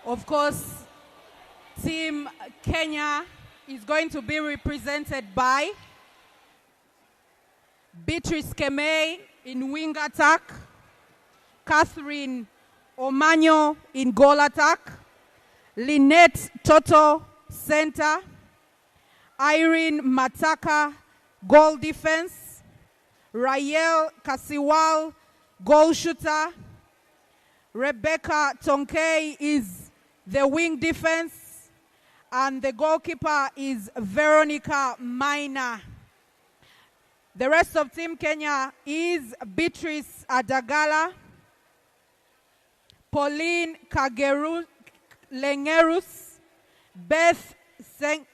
Of course, Team Kenya is going to be represented by Beatrice Kemei in wing attack, Catherine Omanyo in goal attack, Lynette Toto center, Irene Mataka goal defense, Rael Kasiwal goal shooter, Rebecca Tonkei is the wing defense, and the goalkeeper is Veronica Maina. The rest of Team Kenya is Beatrice Adagala, Pauline Kageru Lengerus, Beth Seng.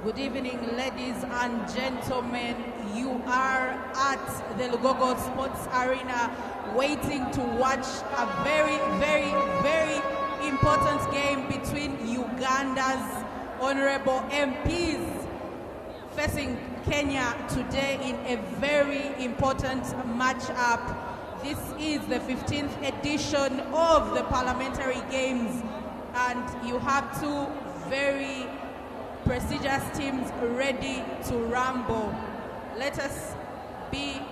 Good evening, ladies and gentlemen. You are at the Lugogo Sports Arena waiting to watch a very, very, very important game between Uganda's honorable MPs facing Kenya today in a very important match-up. This is the 15th edition of the Parliamentary Games, and you have two very prestigious teams ready to rumble. Let us be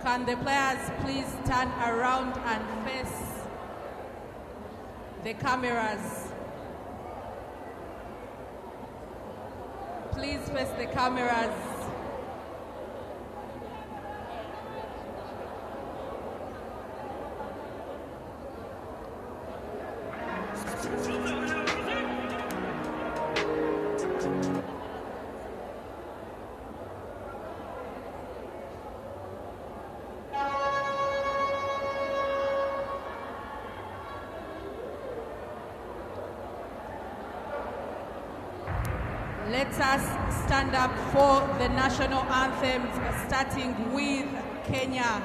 Can the players please turn around and face the cameras? Please face the cameras. Let us stand up for the national anthems, starting with Kenya.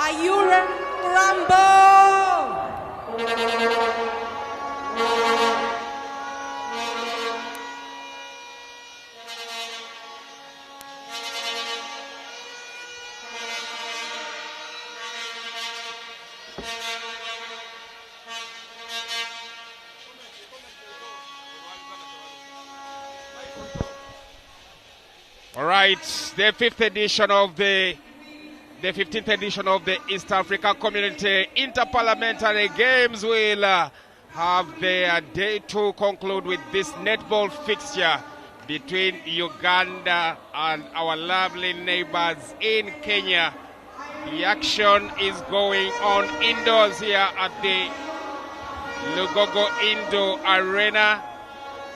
Are you ready to rumble? All right, the 15th edition of the 15th edition of the East Africa Community Interparliamentary Games will have their day to conclude with this netball fixture between Uganda and our lovely neighbors in Kenya. The action is going on indoors here at the Lugogo Indoor Arena.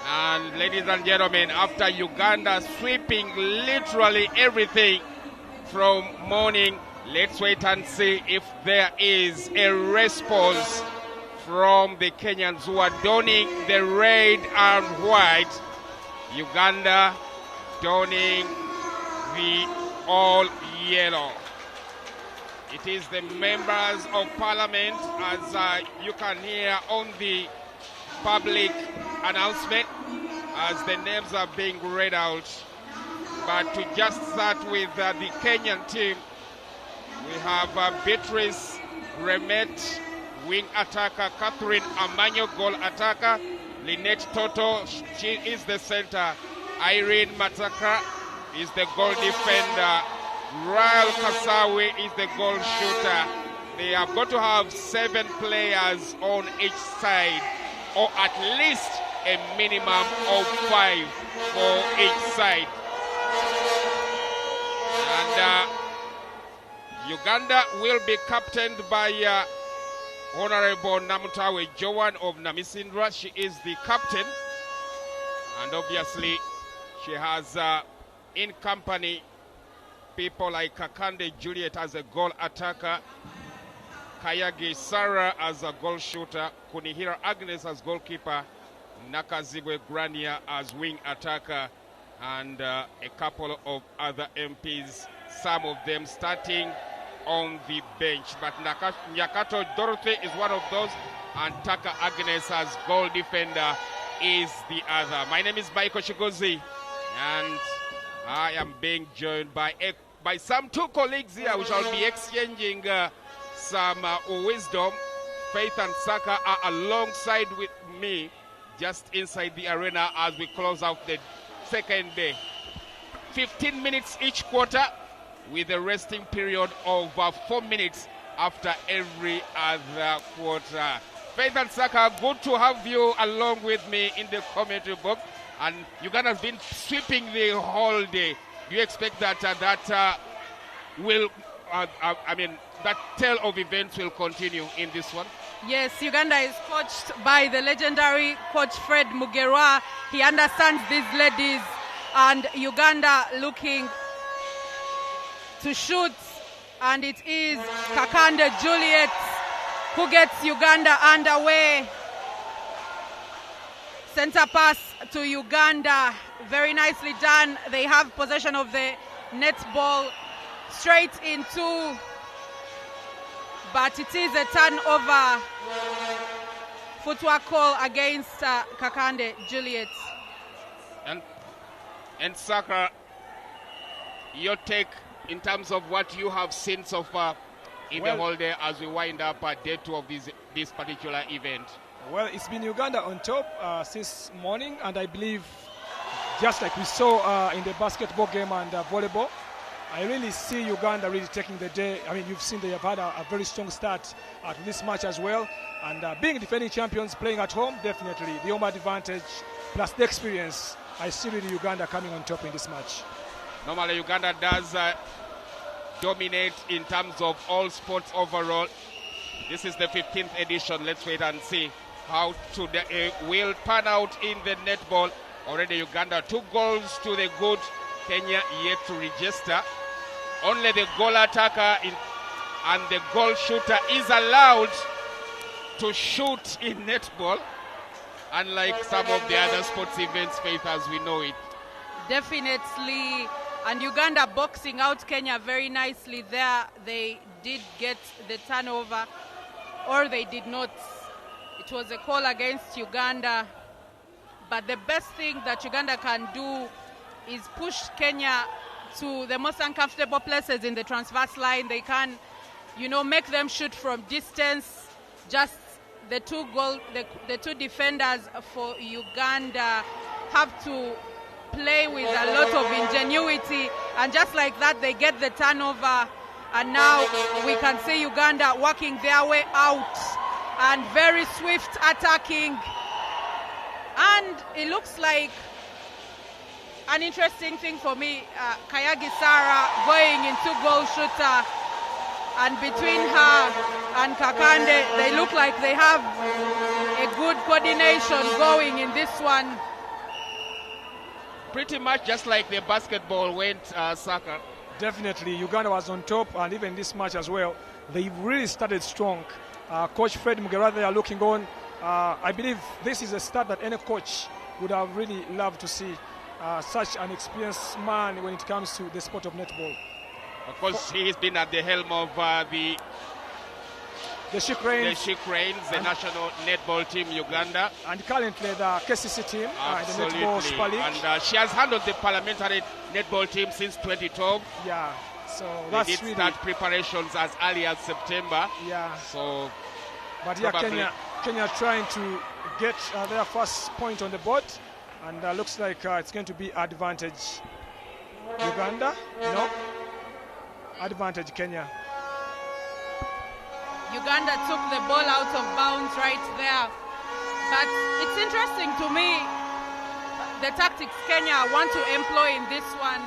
And ladies and gentlemen, after Uganda sweeping literally everything from morning, let's wait and see if there is a response from the Kenyans who are donning the red and white. Uganda donning the all yellow. It is the members of parliament, as you can hear on the public announcement as the names are being read out. But to just start with the Kenyan team, we have Beatrice Remet, wing attacker, Catherine Amanyo, goal attacker, Lynette Toto, she is the center, Irene Mataka is the goal defender, Rael Kasawi is the goal shooter. They are going to have 7 players on each side, or at least a minimum of 5 for each side. And Uganda will be captained by Honorable Namutawe Joan of Namisindra. She is the captain. And obviously, she has in company people like Kakande Juliet as a goal attacker, Kayagi Sarah as a goal shooter, Kunihira Agnes as goalkeeper, Nakazigwe Grania as wing attacker, and a couple of other MPs, some of them starting on the bench. But Nyakato Dorothy is one of those, and Taka Agnes as goal defender is the other. My name is Michael Shigozi, and I am being joined by some two colleagues here. We shall be exchanging some wisdom. Faith and Saka are alongside with me just inside the arena as we close out the second day. 15 minutes each quarter with a resting period of 4 minutes after every other quarter. Faith and Saka, good to have you along with me in the commentary box. And Uganda has been sweeping the whole day. Do you expect that that tale of events will continue in this one? Yes, Uganda is coached by the legendary coach Fred Mugerwa. He understands these ladies, and Uganda looking to shoot, and it is Kakande Juliet who gets Uganda underway. Center pass to Uganda, very nicely done. They have possession of the netball straight into, but it is a turnover. Footwork call against Kakande Juliet. And Saka, your take in terms of what you have seen so far in the whole day as we wind up day 2 of this particular event? Well, it's been Uganda on top since morning, and I believe just like we saw in the basketball game and volleyball, I really see Uganda really taking the day. I mean, you've seen they have had a very strong start to this match as well. And being defending champions, playing at home, definitely the home advantage plus the experience. I see really Uganda coming on top in this match. Normally, Uganda does dominate in terms of all sports overall. This is the 15th edition. Let's wait and see how today will pan out in the netball. Already Uganda 2 goals to the good. Kenya yet to register. Only the goal attacker and the goal shooter is allowed to shoot in netball, unlike some of the other sports events, Faith, as we know it. Definitely. And Uganda boxing out Kenya very nicely there. They did get the turnover, or they did not. It was a call against Uganda. But the best thing that Uganda can do is push Kenya to the most uncomfortable places in the transverse line. They can, make them shoot from distance. Just the two defenders for Uganda have to play with a lot of ingenuity, and just like that they get the turnover, and now we can see Uganda working their way out and very swift attacking, and it looks like an interesting thing for me, Kayagi Sarah going into goal shooter, and between her and Kakande, they look like they have a good coordination going in this one. Pretty much just like the basketball went, Saka. Definitely, Uganda was on top, and even this match as well, they really started strong. Coach Fred Mugerwa, they are looking on. I believe this is a start that any coach would have really loved to see. Such an experienced man when it comes to the sport of netball. Of course, he's been at the helm of the She Cranes, the national netball team Uganda. And currently the KCC team, the Netball Super League. And she has handled the parliamentary netball team since 2012. Yeah, so they did start preparations as early as September. Yeah. So, but yeah, Kenya trying to get their first point on the board. And looks like it's going to be advantage Uganda. No. Advantage Kenya. Uganda took the ball out of bounds right there. But it's interesting to me, the tactics Kenya want to employ in this one.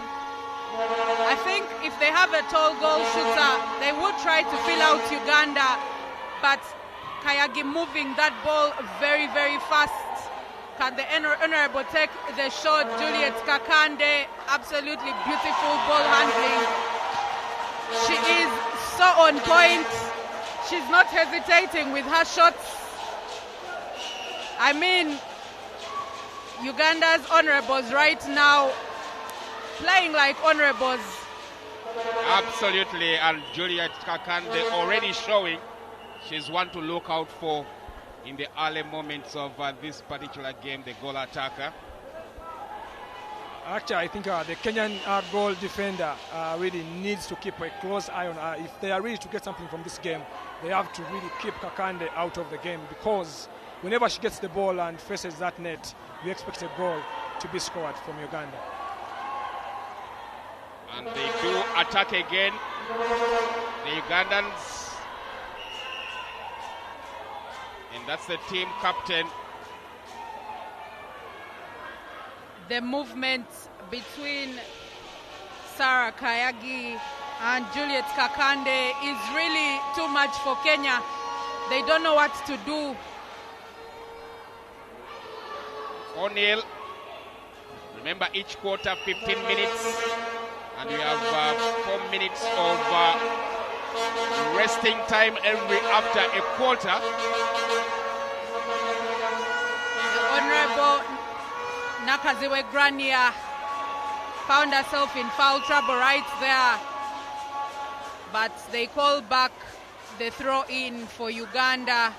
I think if they have a tall goal shooter, they would try to fill out Uganda. But Kayagi moving that ball very, very fast. Can the Honorable take the shot? Juliet Kakande, absolutely beautiful ball handling. She is so on point. She's not hesitating with her shots. I mean, Uganda's honorables right now playing like honorables. Absolutely, and Juliet Kakande already showing she's one to look out for in the early moments of this particular game, the goal attacker. Actually, I think the Kenyan goal defender really needs to keep a close eye on her. If they are really to get something from this game, they have to really keep Kakande out of the game, because whenever she gets the ball and faces that net, we expect a goal to be scored from Uganda. And they do attack again, the Ugandans. And that's the team captain. The movement between Sarah Kayagi and Juliet Kakande is really too much for Kenya. They don't know what to do. O'Neill, remember each quarter 15 minutes, and we have 4 minutes of resting time every after a quarter. The Honorable Nakaziwe Grania found herself in foul trouble right there, but they call back the throw in for Uganda,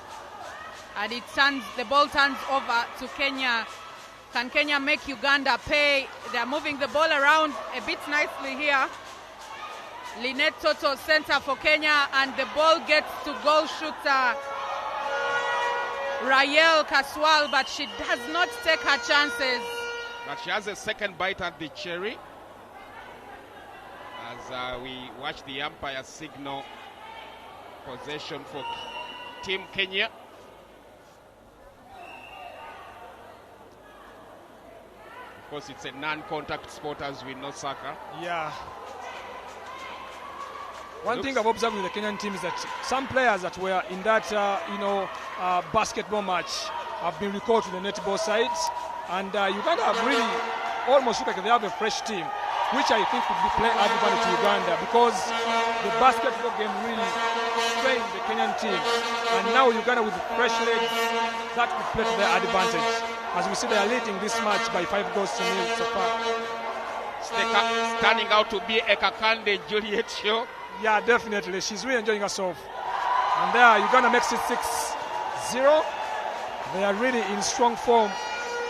and the ball turns over to Kenya. Can Kenya make Uganda pay? They're moving the ball around a bit nicely here. Lynette Toto center for Kenya, and the ball gets to goal shooter Rael Kaswal, but she does not take her chances. But she has a second bite at the cherry as we watch the umpire signal possession for Team Kenya. Of course, it's a non-contact sport, as we know, soccer. Yeah. One thing I've observed with the Kenyan team is that some players that were in that, basketball match have been recalled to the netball sides. And Uganda have really almost looked like they have a fresh team, which I think would be playing advantage to Uganda, because the basketball game really strained the Kenyan team. And now Uganda with fresh legs, that would play to their advantage. As we see, they are leading this match by 5 goals to nil so far. Standing out to be a Kakande Juliet show. Yeah, definitely. She's really enjoying herself. And there, Uganda makes it 6-0. They are really in strong form.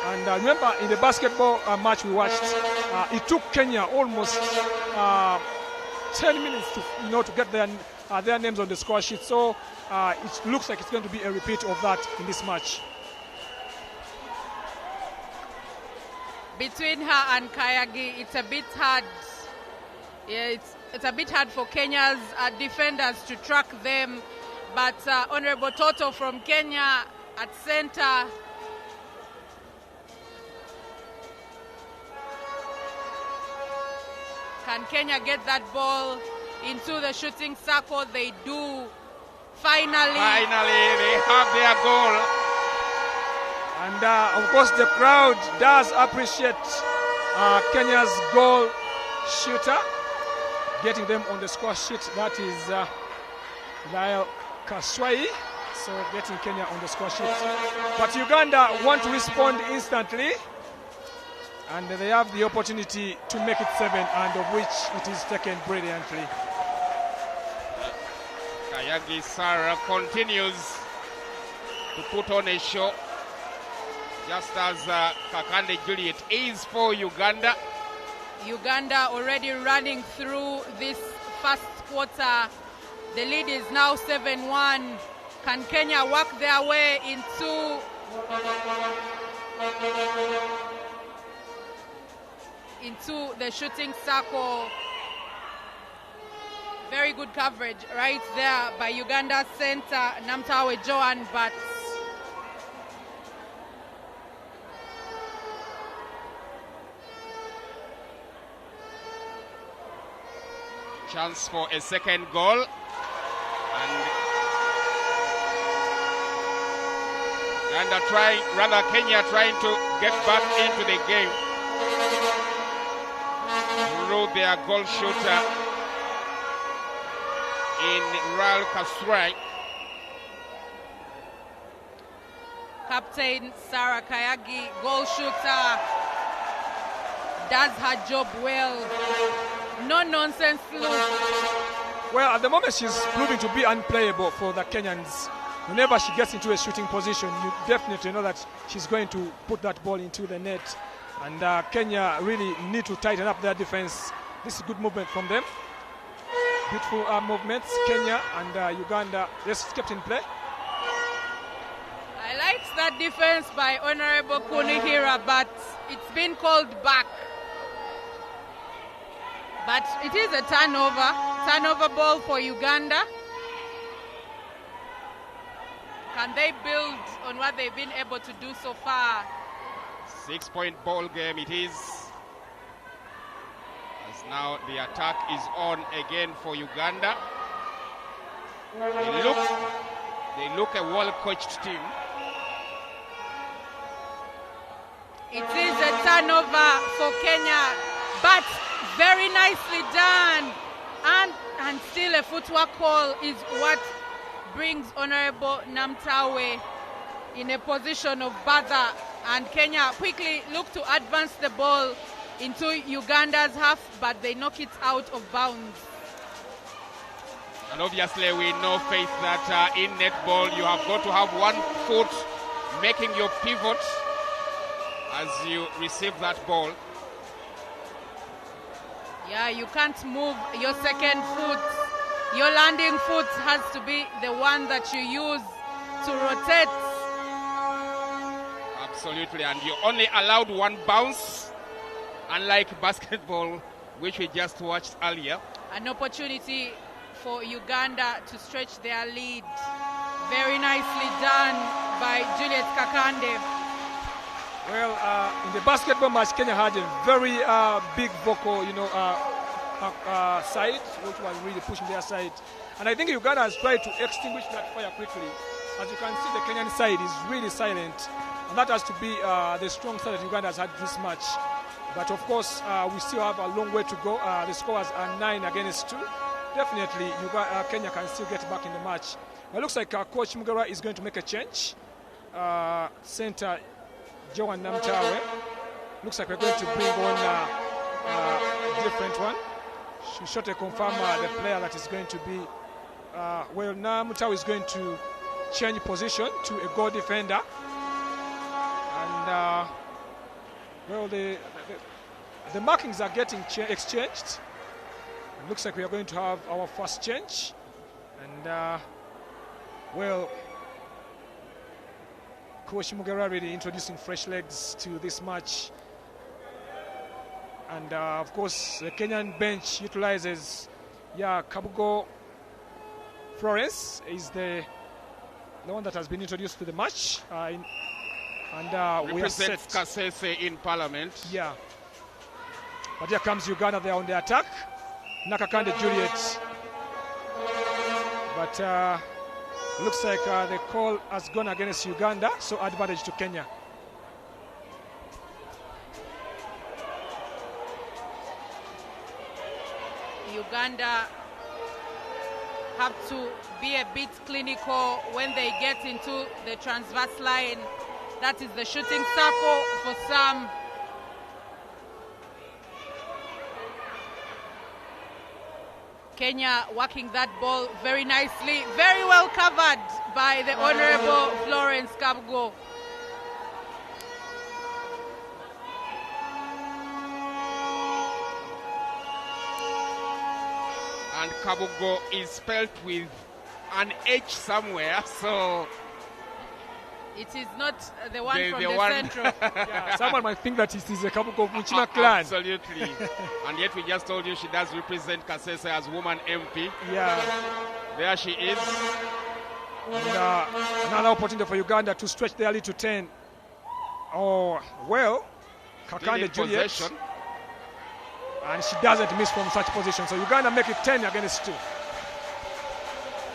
And remember, in the basketball match we watched, it took Kenya almost 10 minutes to get their names on the score sheet. So it looks like it's going to be a repeat of that in this match. Between her and Kayagi, it's a bit hard. Yeah, it's a bit hard for Kenya's defenders to track them. But Honorable Toto from Kenya at center. Can Kenya get that ball into the shooting circle? They do. Finally, they have their goal. And of course, the crowd does appreciate Kenya's goal shooter, getting them on the score sheet. That is Rael Kaswai, so getting Kenya on the score sheet. But Uganda want to respond instantly, and they have the opportunity to make it 7, and of which it is taken brilliantly. Kayagi Sarah continues to put on a show, just as Kakande Juliet is for Uganda. Uganda already running through this first quarter. The lead is now 7-1. Can Kenya work their way into the shooting circle? Very good coverage right there by Uganda center Namtawe Joan, but chance for a second goal, and Kenya trying to get back into the game through their goal shooter in Ral Kasrai. Captain Sarah Kayagi, goal shooter, does her job well. No nonsense look. Well, at the moment she's proving to be unplayable for the Kenyans. Whenever she gets into a shooting position, you definitely know that she's going to put that ball into the net. And Kenya really need to tighten up their defense. This is good movement from them. Beautiful movements. Kenya and Uganda just kept in play. I liked that defense by Honorable Kunihira, but it's been called back. But it is a turnover ball for Uganda. Can they build on what they've been able to do so far? 6-point ball game it is. As now the attack is on again for Uganda. They look a well-coached team. It is a turnover for Kenya, but very nicely done. And still a footwork call is what brings Honorable Namtawe in a position of bother, and Kenya quickly look to advance the ball into Uganda's half, but they knock it out of bounds. And obviously we know, Faith, that in netball you have got to have one foot making your pivot as you receive that ball. Yeah, you can't move your second foot. Your landing foot has to be the one that you use to rotate. Absolutely, and you only allowed one bounce, unlike basketball, which we just watched earlier. An opportunity for Uganda to stretch their lead. Very nicely done by Juliet Kakande. Well, in the basketball match, Kenya had a very big vocal, side, which was really pushing their side. And I think Uganda has tried to extinguish that fire quickly. As you can see, the Kenyan side is really silent. And that has to be the strong side that Uganda has had this match. But of course, we still have a long way to go. The scores are 9-2. Definitely, Kenya can still get back in the match. It looks like Coach Mugara is going to make a change. Center Joan Namtawe. Looks like we're going to bring on a different one. She shot to confirm the player that is going to be. Well, Namtawe is going to change position to a goal defender. And well, the markings are getting exchanged. It looks like we are going to have our first change. And well, Coach Mugara really introducing fresh legs to this match. And of course, the Kenyan bench utilizes, Kabugo Florence is the one that has been introduced to the match. And we are set. Kasese in Parliament. Yeah. But here comes Uganda, they are on the attack. Nakakande Juliet. But looks like the call has gone against Uganda, so advantage to Kenya. Uganda have to be a bit clinical when they get into the transverse line. That is the shooting circle for some. Kenya working that ball very nicely, very well covered by the Honorable Florence Kabugo. And Kabugo is spelled with an H somewhere, so it is not the one from the central. Yeah, someone might think that it is a Kabugo Muchima clan. Absolutely. And yet we just told you she does represent Kasese as woman MP. Yeah. There she is. And, another opportunity for Uganda to stretch their lead to 10. Oh, well, Kakande Juliet. Possession. And she doesn't miss from such position. So Uganda make it 10-2.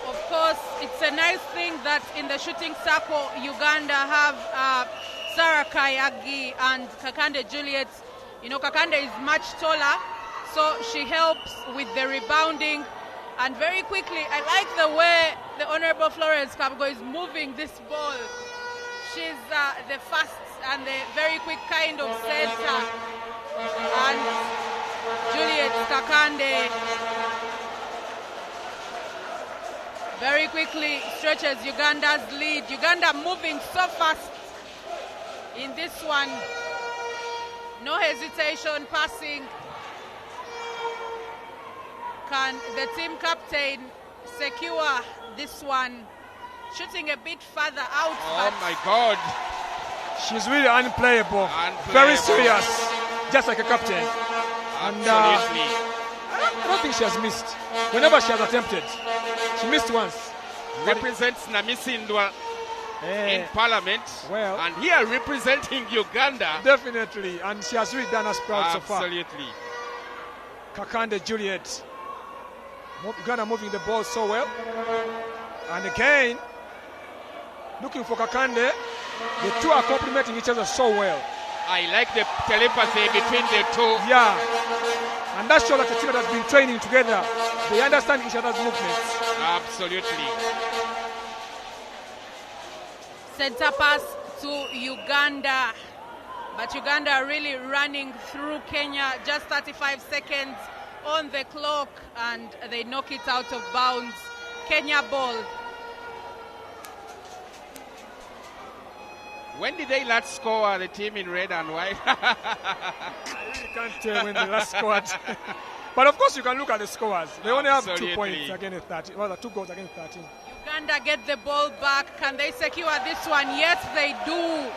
Of course, it's a nice thing that in the shooting circle, Uganda have Sarah Kayagi and Kakande Juliet. You know, Kakande is much taller, so she helps with the rebounding. And very quickly, I like the way the Honorable Florence Kabugo is moving this ball. She's the fast and the very quick kind of center. And Juliet Kakande very quickly stretches Uganda's lead. Uganda moving so fast in this one. No hesitation, passing. Can the team captain secure this one? Shooting a bit further out. Oh my God. She's really unplayable. Very serious, just like a captain. Absolutely. I don't think she has missed. Whenever she has attempted, she missed once. Represents Namisindwa in Parliament. Well, and here representing Uganda. Definitely, and she has really done us proud so far. Absolutely. Kakande Juliet. Uganda moving the ball so well. And again, looking for Kakande. The two are complementing each other so well. I like the telepathy between the two. Yeah. And that shows that the team that has been training together, they understand each other's movements. Absolutely. Center pass to Uganda. But Uganda are really running through Kenya. Just 35 seconds on the clock. And they knock it out of bounds. Kenya ball. When did they last score, the team in red and white? I really can't tell when they last scored. But of course you can look at the scores. They only have 2 points against 13. Well, 2 goals against 13. Uganda get the ball back. Can they secure this one? Yes, they do.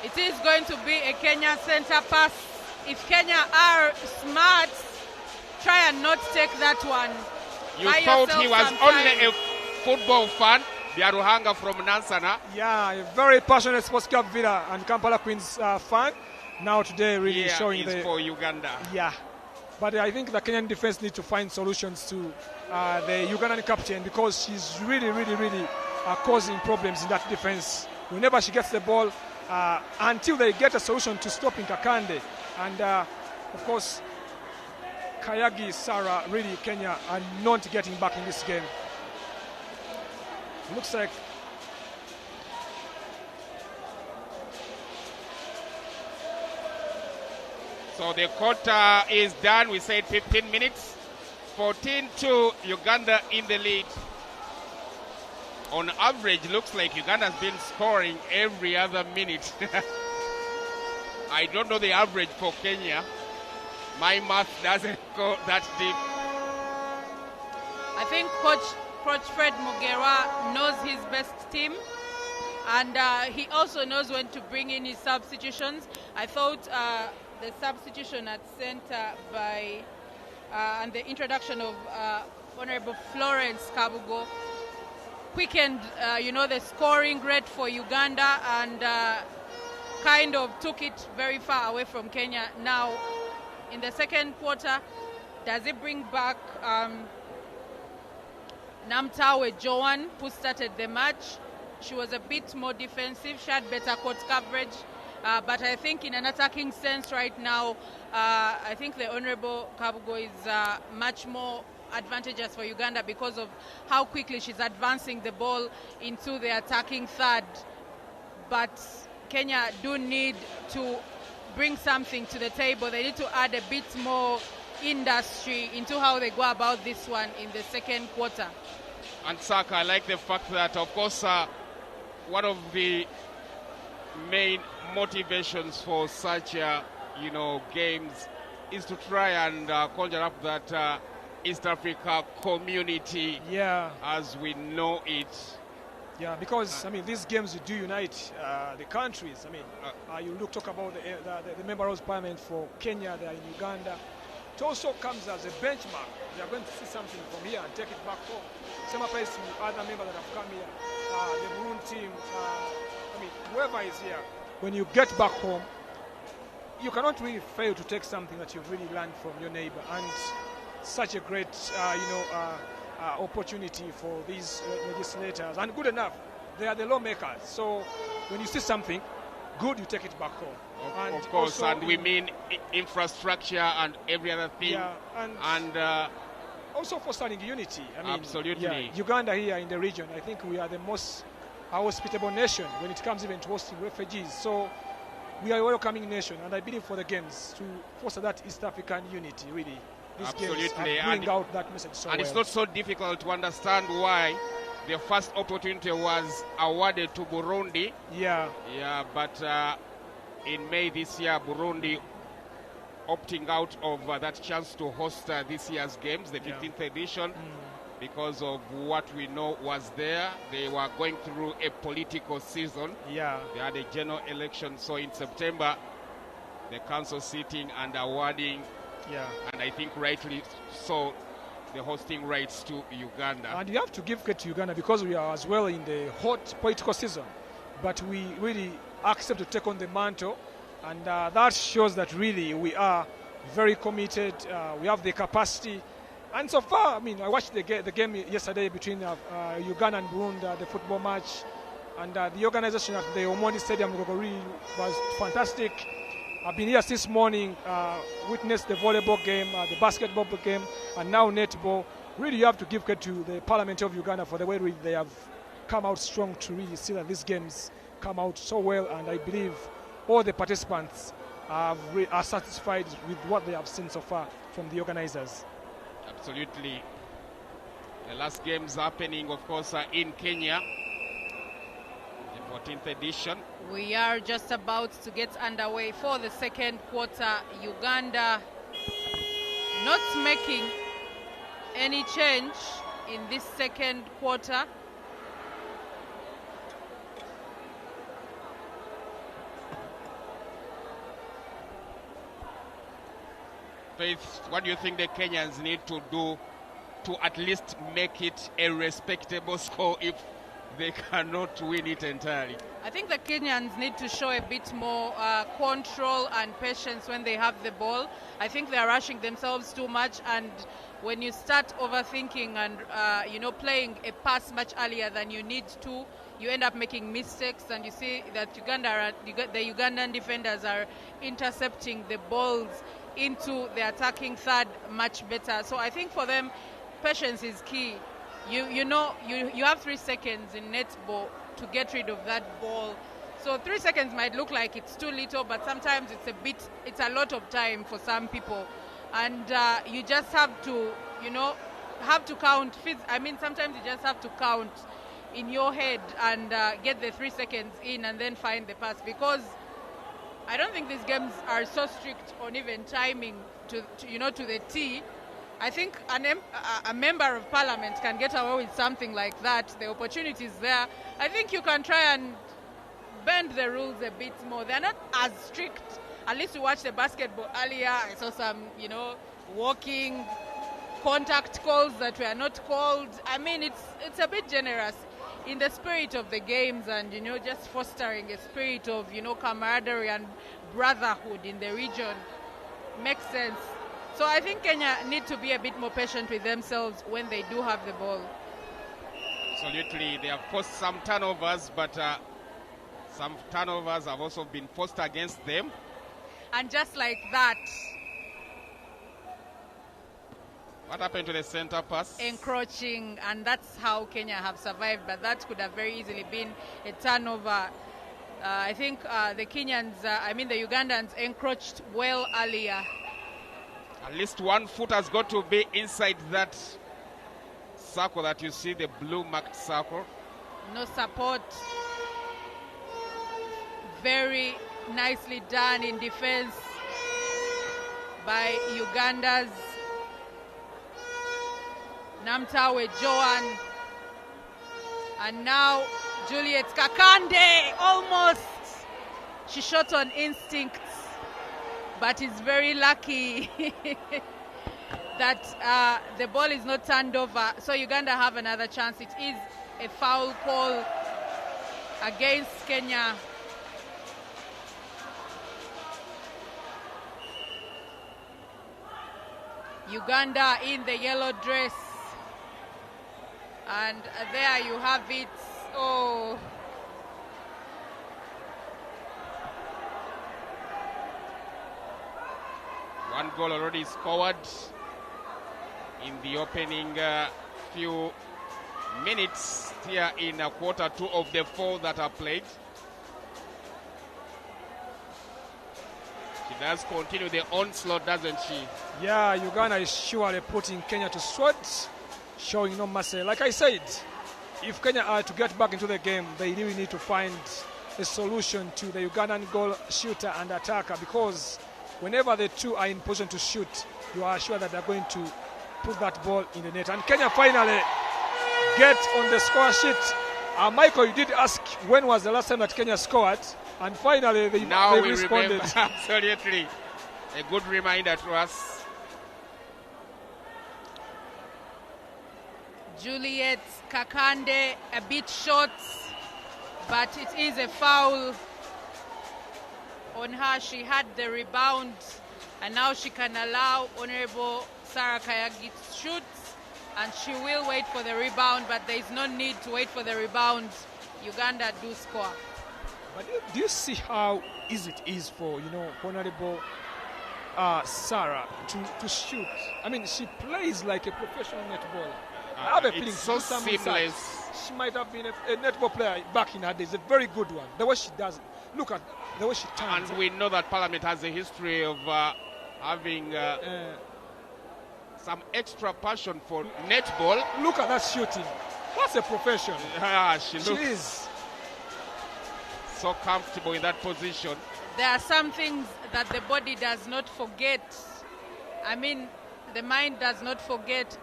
It is going to be a Kenya center pass. If Kenya are smart, try and not take that one. You thought he was only a football fan? Biaruhanga from Nansana. Yeah, a very passionate Sports Club Villa and Kampala Queens fan. Now today really showing the for Uganda. Yeah, but I think the Kenyan defense needs to find solutions to the Ugandan captain, because she's really causing problems in that defense. Whenever she gets the ball, until they get a solution to stopping Kakande, and of course Kayagi, Sarah, really Kenya are not getting back in this game. Looks like so the quarter is done. We said 15 minutes. 14-2, Uganda in the lead. On average, looks like Uganda's been scoring every other minute. I don't know the average for Kenya. My math doesn't go that deep. I think Coach Fred Mugera knows his best team, and he also knows when to bring in his substitutions. I thought the substitution at center by and the introduction of Honorable Florence Kabugo quickened, the scoring rate for Uganda, and kind of took it very far away from Kenya. Now, in the second quarter, does it bring back Namtawe Joan, who started the match? She was a bit more defensive. She had better court coverage. But I think in an attacking sense right now, I think the Honorable Kabugo is much more advantageous for Uganda because of how quickly she's advancing the ball into the attacking third. But Kenya do need to bring something to the table. They need to add a bit more industry into how they go about this one in the second quarter. And Saka, I like the fact that, of course, one of the main motivations for such, games is to try and conjure up that East Africa community as we know it. Yeah, because, these games do unite the countries. Talk about the Member of Parliament for Kenya there in Uganda. It also comes as a benchmark. We are going to see something from here and take it back home. Same applies to other members that have come here. The Maroon team, whoever is here. When you get back home, you cannot really fail to take something that you've really learned from your neighbor. And such a great, opportunity for these legislators. And good enough, they are the lawmakers. So when you see something good, you take it back home. Of course, and we mean infrastructure and every other thing. Yeah, and also fostering unity. I mean, absolutely. Yeah, Uganda here in the region, I think we are the most hospitable nation when it comes even to hosting refugees. So we are a welcoming nation, and I believe for the games to foster that East African unity, really. These absolutely. games bring out that message so and well. it's not so difficult to understand why the first opportunity was awarded to Burundi. Yeah. Yeah, but in May this year, Burundi opting out of that chance to host this year's games, the 15th edition, because of what we know was there. They were going through a political season. Yeah. They had a general election, so in September, the council sitting and awarding, and I think rightly so, the hosting rights to Uganda. And you have to give credit to Uganda because we are as well in the hot political season. But we really accept to take on the mantle, and that shows that really we are very committed. We have the capacity. And so far, I mean, I watched the game yesterday between Uganda and Burundi, the football match, and the organization at the Omondi Stadium really was fantastic. I've been here since morning, witnessed the volleyball game, the basketball game, and now netball. Really, you have to give credit to the Parliament of Uganda for the way they have come out strong to really see that these games come out so well, and I believe all the participants are satisfied with what they have seen so far from the organizers. Absolutely. The last games happening, of course, are in Kenya, the 14th edition. We are just about to get underway for the second quarter. Uganda not making any change in this second quarter. Faith, what do you think the Kenyans need to do to at least make it a respectable score if they cannot win it entirely? I think the Kenyans need to show a bit more control and patience when they have the ball. I think they are rushing themselves too much, and when you start overthinking and playing a pass much earlier than you need to, you end up making mistakes, and you see that the Ugandan defenders are intercepting the balls into the attacking third much better. So I think for them, patience is key. You have 3 seconds in netball to get rid of that ball. So 3 seconds might look like it's too little, but sometimes it's a lot of time for some people. And you just have to count. I mean, sometimes you just have to count in your head and get the 3 seconds in and then find the pass, because I don't think these games are so strict on even timing to the T. I think a member of parliament can get away with something like that. The opportunity is there. I think you can try and bend the rules a bit more. They're not as strict. At least we watched the basketball earlier. I saw some, walking contact calls that were not called. I mean, it's a bit generous in the spirit of the games, and just fostering a spirit of camaraderie and brotherhood in the region. Makes sense. So I think Kenya need to be a bit more patient with themselves when they do have the ball. Absolutely. They have forced some turnovers, but some turnovers have also been forced against them. And just like that, what happened to the center pass? Encroaching, and that's how Kenya have survived, but that could have very easily been a turnover. I think the Ugandans encroached well earlier. At least 1 foot has got to be inside that circle that you see, the blue marked circle. No support. Very nicely done in defense by Uganda's Namtawe Joan. And now Juliet Kakande, almost. She shot on instinct, but is very lucky that the ball is not turned over. So Uganda have another chance. It is a foul call against Kenya. Uganda in the yellow dress And there you have it. Oh. One goal already scored in the opening few minutes here in quarter 2 of the 4 that are played. She does continue the onslaught, doesn't she? Yeah, Uganda is surely putting Kenya to sweat, showing no mercy. Like I said, if Kenya are to get back into the game, they really need to find a solution to the Ugandan goal shooter and attacker, because whenever the two are in position to shoot, you are sure that they're going to put that ball in the net. And Kenya finally get on the score sheet. Michael, you did ask when was the last time that Kenya scored, and finally they responded. Remember. Absolutely. A good reminder to us. Juliet Kakande a bit short, but it is a foul on her. She had the rebound, and now she can allow Honorable Sarah Kayagi to shoot, and she will wait for the rebound, but there is no need to wait for the rebound. Uganda do score. But do you see how easy it is for, Honorable Sarah to shoot? I mean, she plays like a professional netball. I have a feeling so seamless. She might have been a netball player back in her days, a very good one. The way she does it. Look at the way she turns. And we know that Parliament has a history of having some extra passion for netball. Look at that shooting. That's a profession. She She looks is. so comfortable in that position. There are some things that the body does not forget. I mean, the mind does not forget.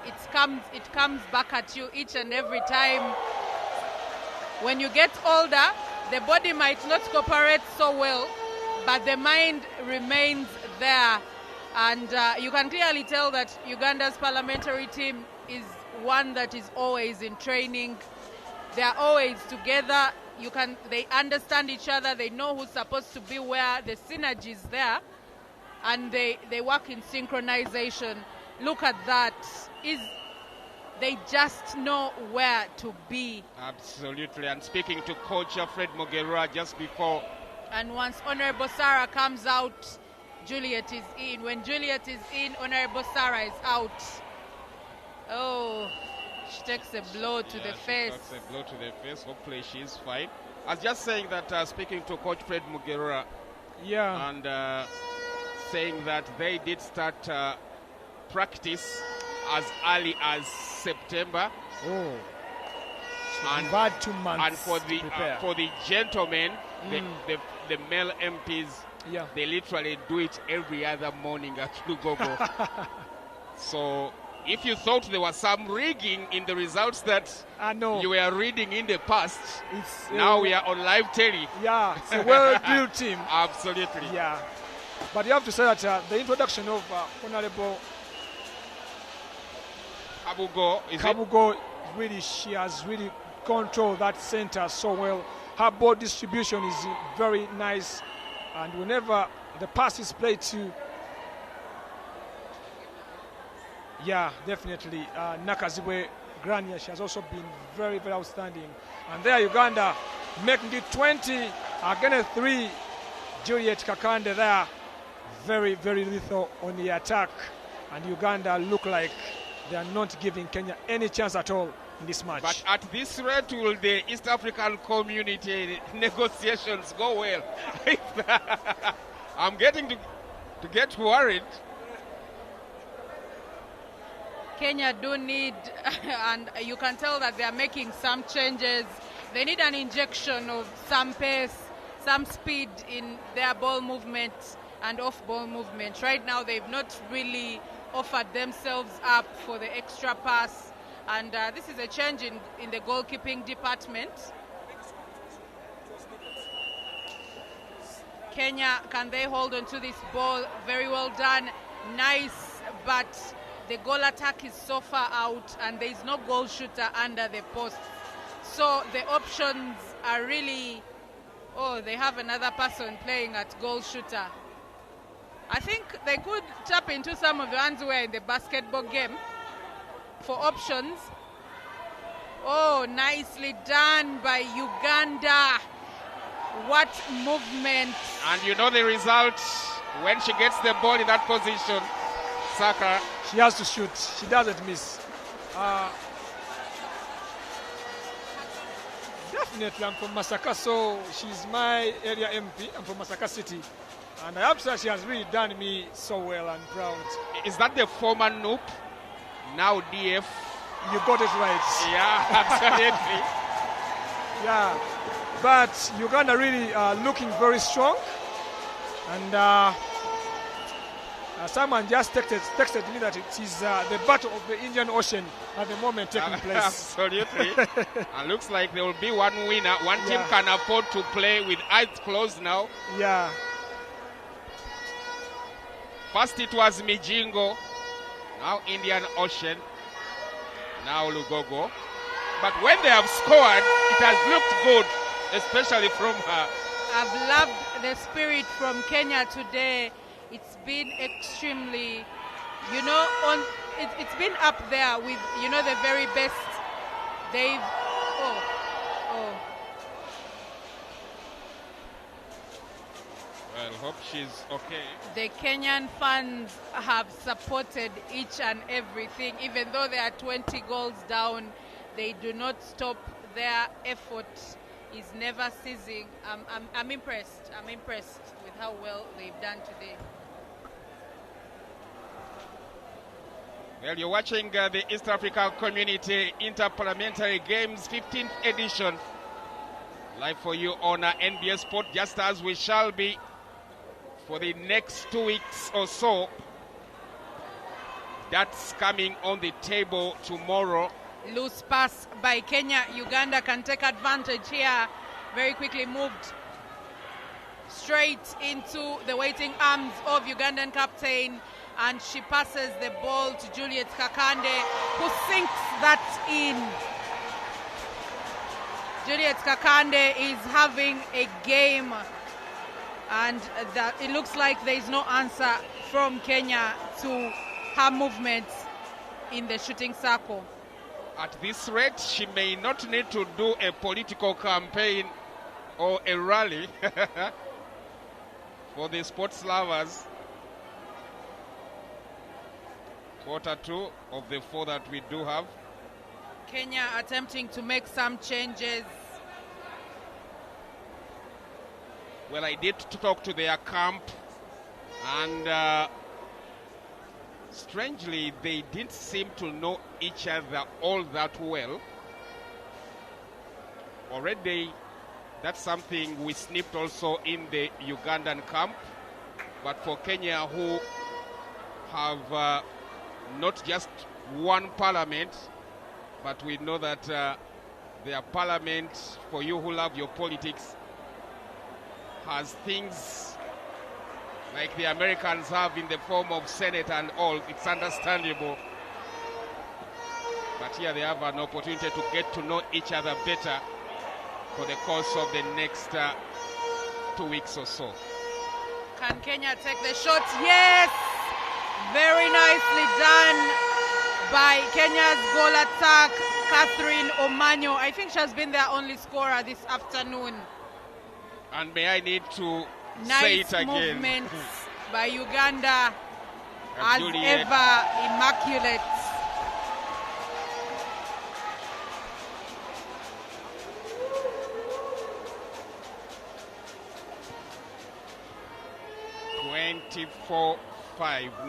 It comes back at you each and every time. When you get older, the body might not cooperate so well, but the mind remains there. And you can clearly tell that Uganda's parliamentary team is one that is always in training. They are always together. They understand each other. They know who's supposed to be where. The synergy is there, and they work in synchronization. Look at that. They just know where to be. Absolutely. And speaking to Coach Fred Mugerura just before. And once Honorable Sarah comes out, Juliet is in. When Juliet is in, Honorable Sarah is out. Oh, she takes a blow to the face. She takes a blow to the face. Hopefully she's fine. I was just saying that speaking to Coach Fred Mugerura. Yeah. And saying that they did start practice as early as September. Oh. And had 2 months. And for the gentlemen, the male MPs, they literally do it every other morning at Lugogo. So if you thought there was some rigging in the results that you were reading in the past, now we are on live telly. Yeah, it's a well-drilled team. Absolutely. Yeah. But you have to say that the introduction of Honorable Kabugo, really, she has really controlled that center so well. Her ball distribution is very nice, and whenever the pass is played to, definitely Nakazibwe Grania, she has also been very, very outstanding. And there Uganda making it 20 against 3. Juliet Kakande there, very, very lethal on the attack, and Uganda look like they are not giving Kenya any chance at all in this match. But at this rate, will the East African community negotiations go well? I'm getting to get worried. Kenya do need, and you can tell that they are making some changes. They need an injection of some pace, some speed in their ball movement and off-ball movement. Right now, they've not really offered themselves up for the extra pass, and this is a change in the goalkeeping department. Kenya, can they hold on to this ball? Very well done, nice, but the goal attack is so far out and there is no goal shooter under the post. So the options are really, they have another person playing at goal shooter. I think they could tap into some of the ones who are in the basketball game for options. Oh, nicely done by Uganda. What movement. And you know the result when she gets the ball in that position. Saka. She has to shoot. She doesn't miss. Definitely, I'm from Masaka, so she's my area MP. I'm from Masaka City. And I have to say she has really done me so well and proud. Is that the former Noop? Now DF? You got it right. Yeah, absolutely. Yeah. But Uganda really looking very strong. And someone just texted me that it is the battle of the Indian Ocean at the moment taking place. Absolutely. And looks like there will be one winner. One team can afford to play with eyes closed now. Yeah. First it was Mijingo, now Indian Ocean, now Lugogo. But when they have scored, it has looked good, especially from her. I've loved the spirit from Kenya today. It's been extremely, it's been up there with, the very best. They've, Well, hope she's okay. The Kenyan fans have supported each and everything. Even though they are 20 goals down, they do not stop. Their effort is never ceasing. I'm impressed. I'm impressed with how well they've done today. Well, you're watching the East African Community Interparliamentary Games 15th edition. Live for you on NBS Sport, just as we shall be for the next 2 weeks or so. That's coming on the table tomorrow. Loose pass by Kenya. Uganda can take advantage here. Very quickly moved straight into the waiting arms of Ugandan captain. And she passes the ball to Juliet Kakande, who sinks that in. Juliet Kakande is having a game. And that it looks like there is no answer from Kenya to her movements in the shooting circle. At this rate, she may not need to do a political campaign or a rally for the sports lovers. Quarter 2 of the 4 that we do have. Kenya attempting to make some changes. Well, I did talk to their camp, and strangely, they didn't seem to know each other all that well. Already, that's something we snipped also in the Ugandan camp. But for Kenya, who have not just one parliament, but we know that their parliament, for you who love your politics, has things like the Americans have in the form of Senate and all. It's understandable. But here they have an opportunity to get to know each other better for the course of the next 2 weeks or so. Can Kenya take the shot? Yes! Very nicely done by Kenya's goal attack, Catherine Omanyo. I think she has been their only scorer this afternoon. And may I need to nice say it again. Movements by Uganda, as Juliet. ever, immaculate.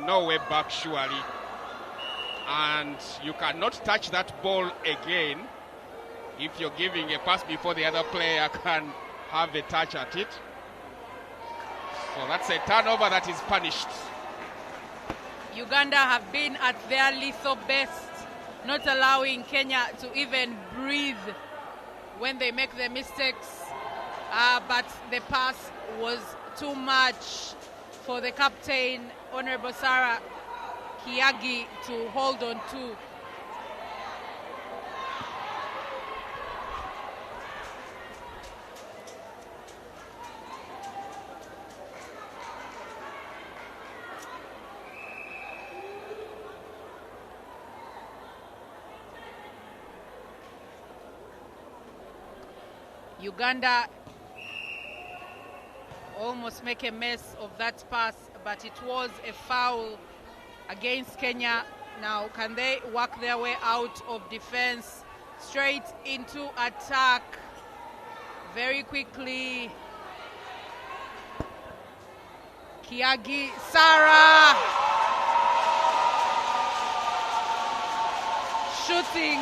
No way back, surely. And you cannot touch that ball again if you're giving a pass before the other player can have a touch at it. So that's a turnover that is punished. Uganda have been at their lethal best, not allowing Kenya to even breathe when they make their mistakes. But the pass was too much for the captain, Honorable Sarah Kiagi, to hold on to. Uganda almost make a mess of that pass, but it was a foul against Kenya. Now, can they work their way out of defense straight into attack very quickly? Kiagi Sarah shooting.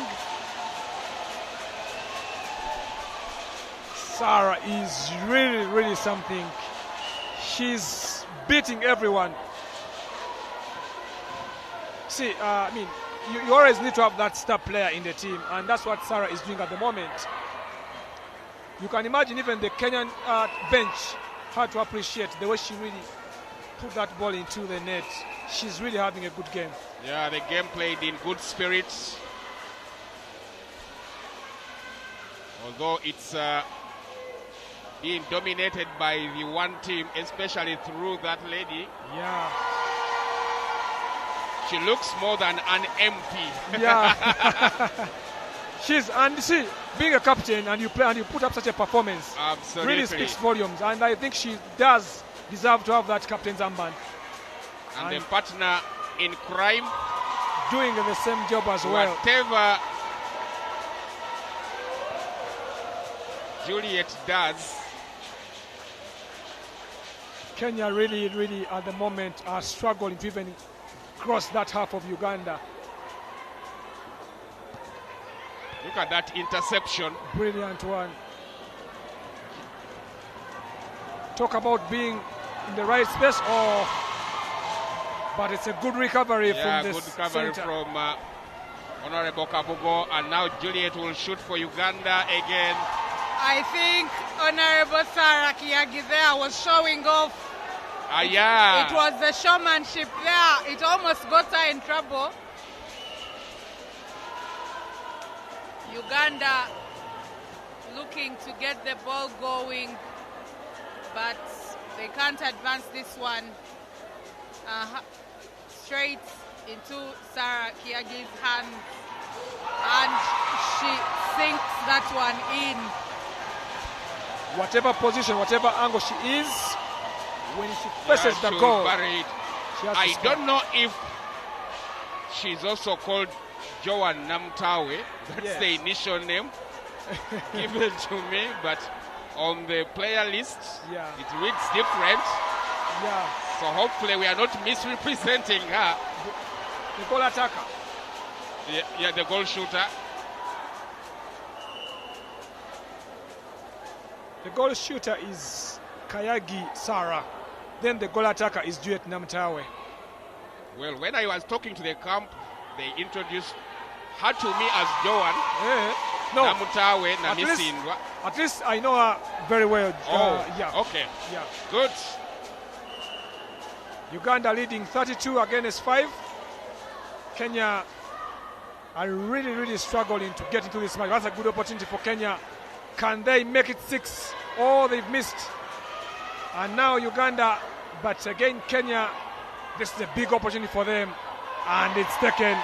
Sarah is really, really something. She's beating everyone. See, I mean, you always need to have that star player in the team, and that's what Sarah is doing at the moment. You can imagine even the Kenyan bench had to appreciate the way she really put that ball into the net. She's really having a good game. Yeah, the game played in good spirits. Although it's being dominated by the one team, especially through that lady. Yeah. She looks more than an MP. Yeah. And see, being a captain and you play and you put up such a performance, absolutely, really speaks volumes. And I think she does deserve to have that captain's armband. And the partner in crime doing the same job as well. Whatever Juliet does, Kenya really, really at the moment are struggling to even cross that half of Uganda. Look at that interception. Brilliant one. Talk about being in the right space, but it's a good recovery from this good recovery center. from Honorable Kabugo, and now Juliet will shoot for Uganda again. I think Honorable Sarah Kiagi there was showing off. Yeah. It was the showmanship there. It almost got her in trouble. Uganda looking to get the ball going, but they can't advance this one. Straight into Sarah Kiagi's hands, and she sinks that one in. Whatever position, whatever angle she is, when she faces the goal, I don't know if she's also called Joan Namtawe. That's the initial name given to me, but on the player list, it reads different. Yeah. So hopefully we are not misrepresenting her. The goal attacker. Yeah, the goal shooter. The goal shooter is Kayagi Sarah. Then the goal attacker is Juliet Namtawe. Well, when I was talking to the camp, they introduced her to me as Joan. No. Namtawe Namisindwa. At least I know her very well. Yeah. Okay. Yeah. Good. Uganda leading 32 against 5. Kenya are really, really struggling to get into this match. That's a good opportunity for Kenya. Can they make it 6? They've missed. And now Uganda, but again Kenya, this is a big opportunity for them. And it's taken.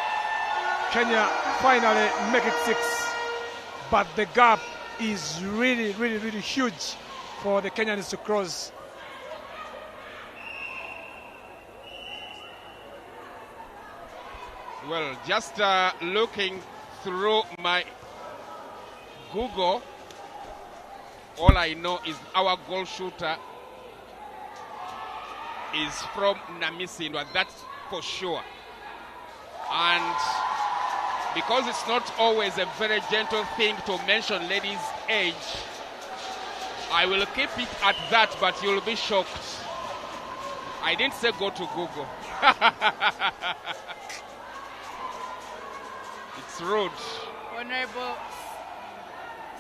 Kenya finally make it 6. But the gap is really, really, really huge for the Kenyans to cross. Well, just looking through my Google, all I know is our goal shooter is from Namisindwa, that's for sure. And because it's not always a very gentle thing to mention ladies' age, I will keep it at that, but you'll be shocked. I didn't say go to Google. It's rude. Honorable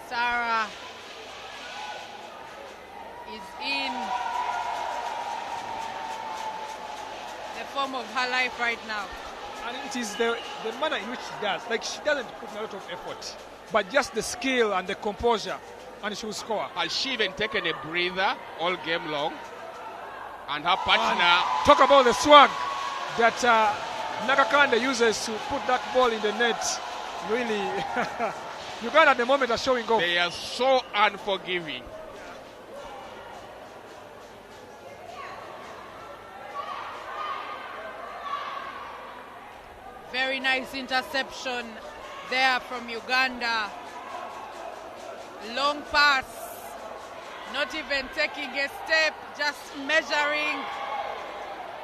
Sarah is in the form of her life right now. And it is the manner in which she does. Like, she doesn't put a lot of effort, but just the skill and the composure, and she will score. Has she even taken a breather all game long? And her partner... Talk about the swag that Nakakande uses to put that ball in the net. Really, Uganda at the moment are showing off. They are so unforgiving. Very nice interception there from Uganda. Long pass, not even taking a step, just measuring,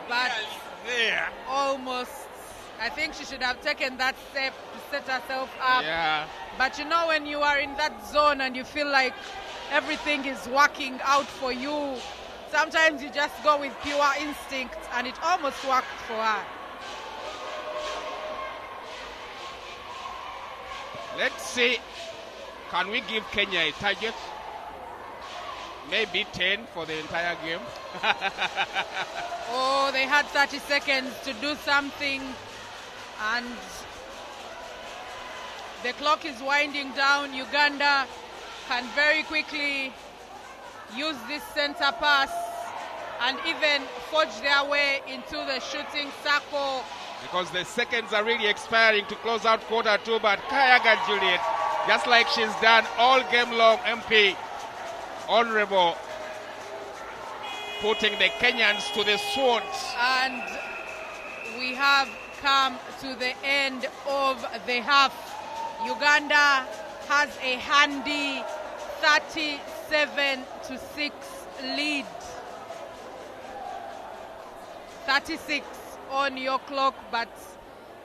but There. almost. I think she should have taken that step to set herself up. Yeah. But you know, when you are in that zone and you feel like everything is working out for you, sometimes you just go with pure instinct, and it almost worked for her. Let's see. Can we give Kenya a target? Maybe 10 for the entire game. Oh, they had 30 seconds to do something, and the clock is winding down. Uganda can very quickly use this center pass and even forge their way into the shooting circle. Because the seconds are really expiring to close out quarter two, but Kayaga Juliet, just like she's done all game long, MP, honorable, putting the Kenyans to the sword. And we have come to the end of the half. Uganda has a handy 37-6 lead. 36 on your clock, but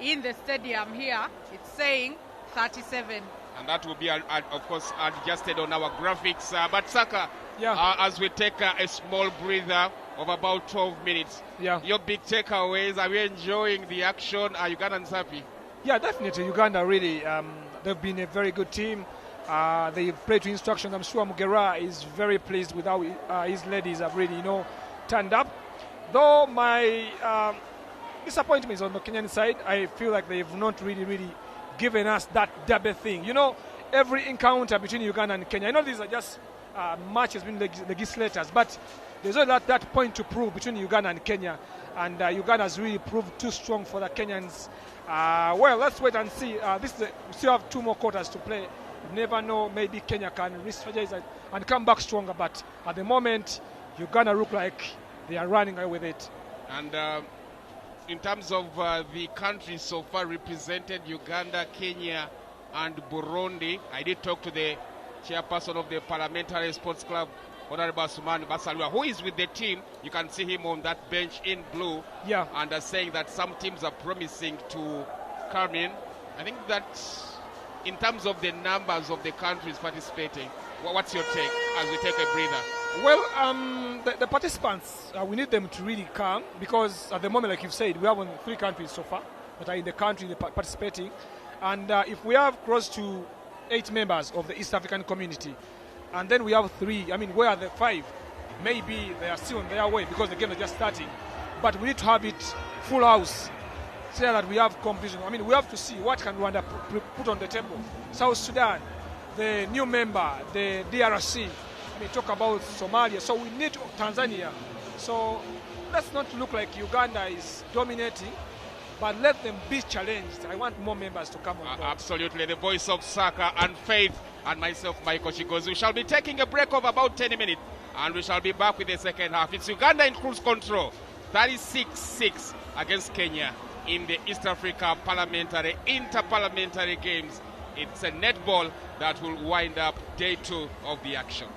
in the stadium here, it's saying 37. And that will be, of course, adjusted on our graphics. But Saka, as we take a small breather of about 12 minutes, your big takeaways, are we enjoying the action? Are Ugandans happy? Yeah, definitely. Uganda really, they've been a very good team. They played to instruction. I'm sure Mugera is very pleased with how his ladies have really, turned up. Though my disappointment is on the Kenyan side, I feel like they've not really given us that derby thing. Every encounter between Uganda and Kenya, I know these are just matches between the legislators, but there's always that point to prove between Uganda and Kenya, and Uganda has really proved too strong for the Kenyans. Well, let's wait and see. We still have 2 more quarters to play. You never know, maybe Kenya can re-strategize and come back stronger, but at the moment, Uganda look like they are running away with it. And in terms of the countries so far represented, Uganda, Kenya, and Burundi, I did talk to the chairperson of the Parliamentary Sports Club, Honorable Suman Basalua, who is with the team. You can see him on that bench in blue. Yeah. And saying that some teams are promising to come in. I think that in terms of the numbers of the countries participating, what's your take as we take a breather? Well, the participants, we need them to really come, because at the moment, like you've said, we have 3 countries so far that are in the country participating. And if we have close to 8 members of the East African community, and then we have 3, where are the 5? Maybe they are still on their way because the game is just starting. But we need to have it full house so that we have competition. We have to see what can Rwanda put on the table. South Sudan, the new member, the DRC, talk about Somalia. So we need Tanzania. So let's not look like Uganda is dominating, but let them be challenged. I want more members to come on board. Absolutely. The voice of Saka and Faith and myself, Michael Chigozi. We shall be taking a break of about 10 minutes, and we shall be back with the second half. It's Uganda in cruise control, 36-6 against Kenya in the East Africa Interparliamentary Games. It's a netball that will wind up day 2 of the action.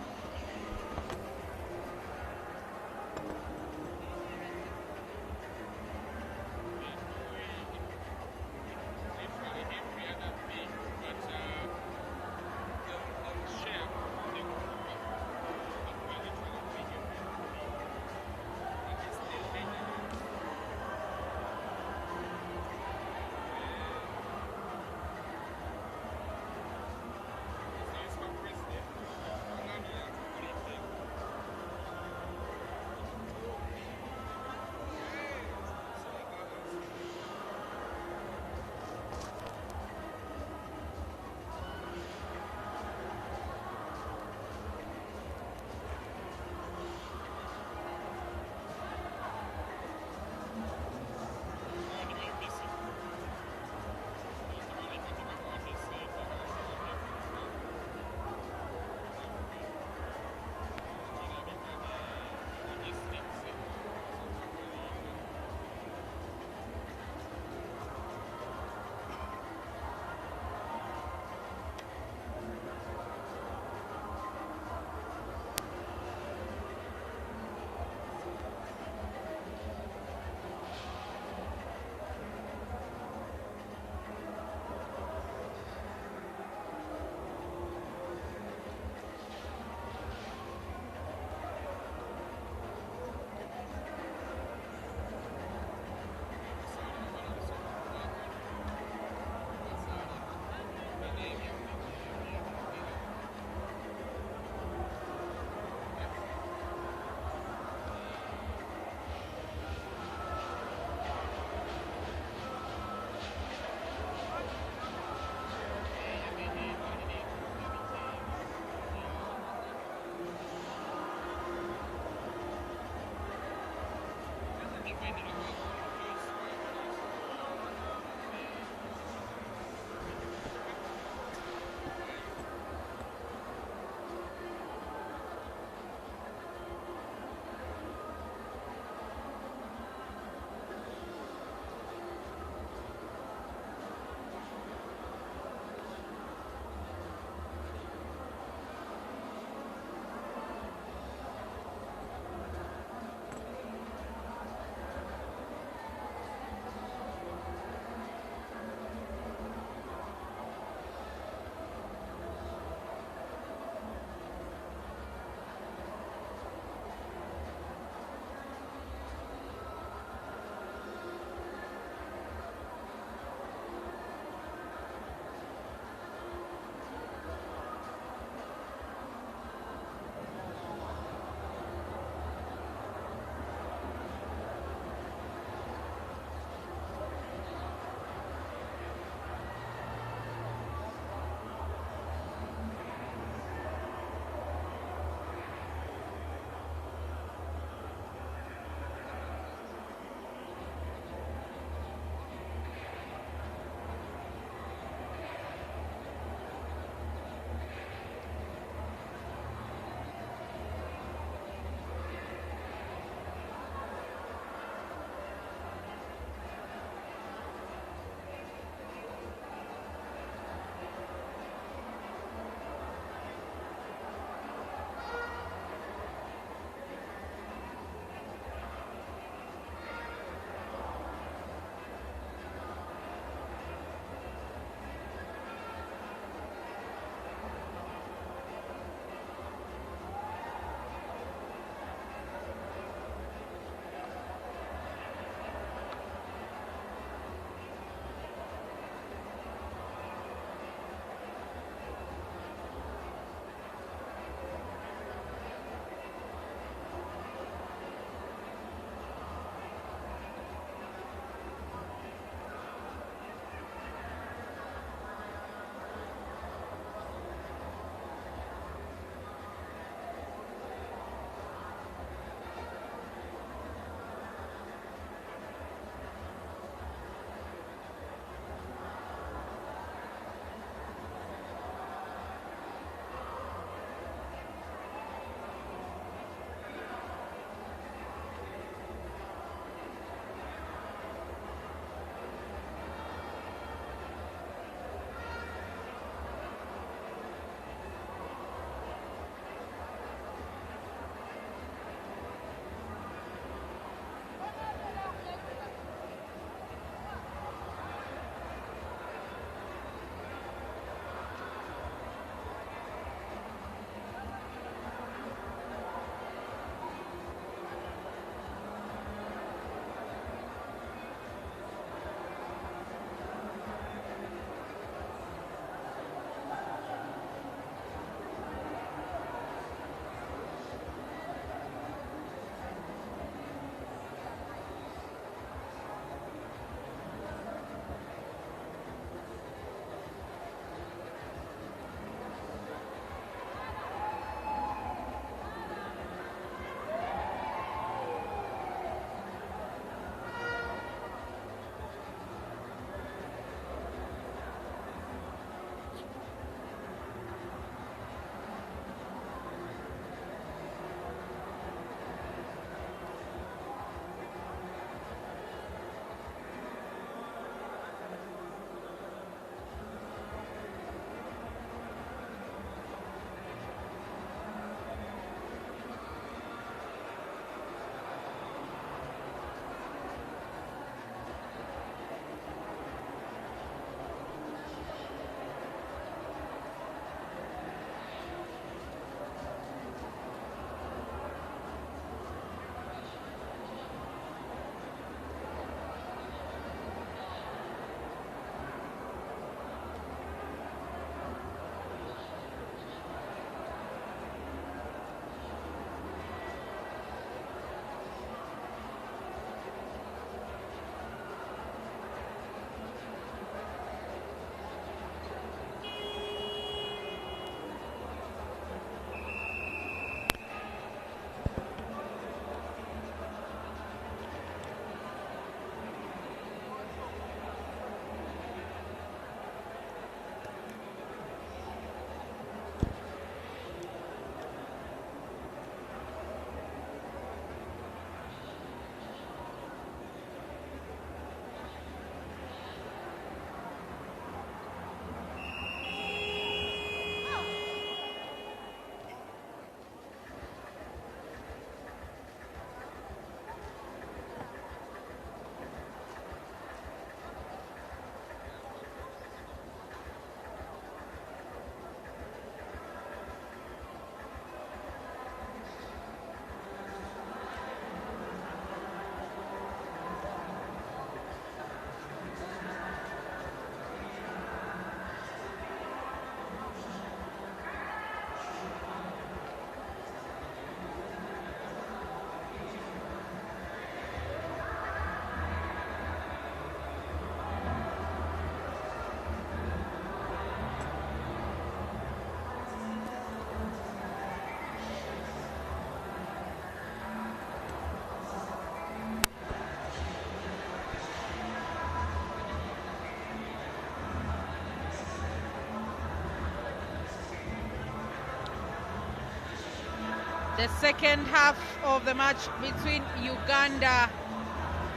The second half of the match between Uganda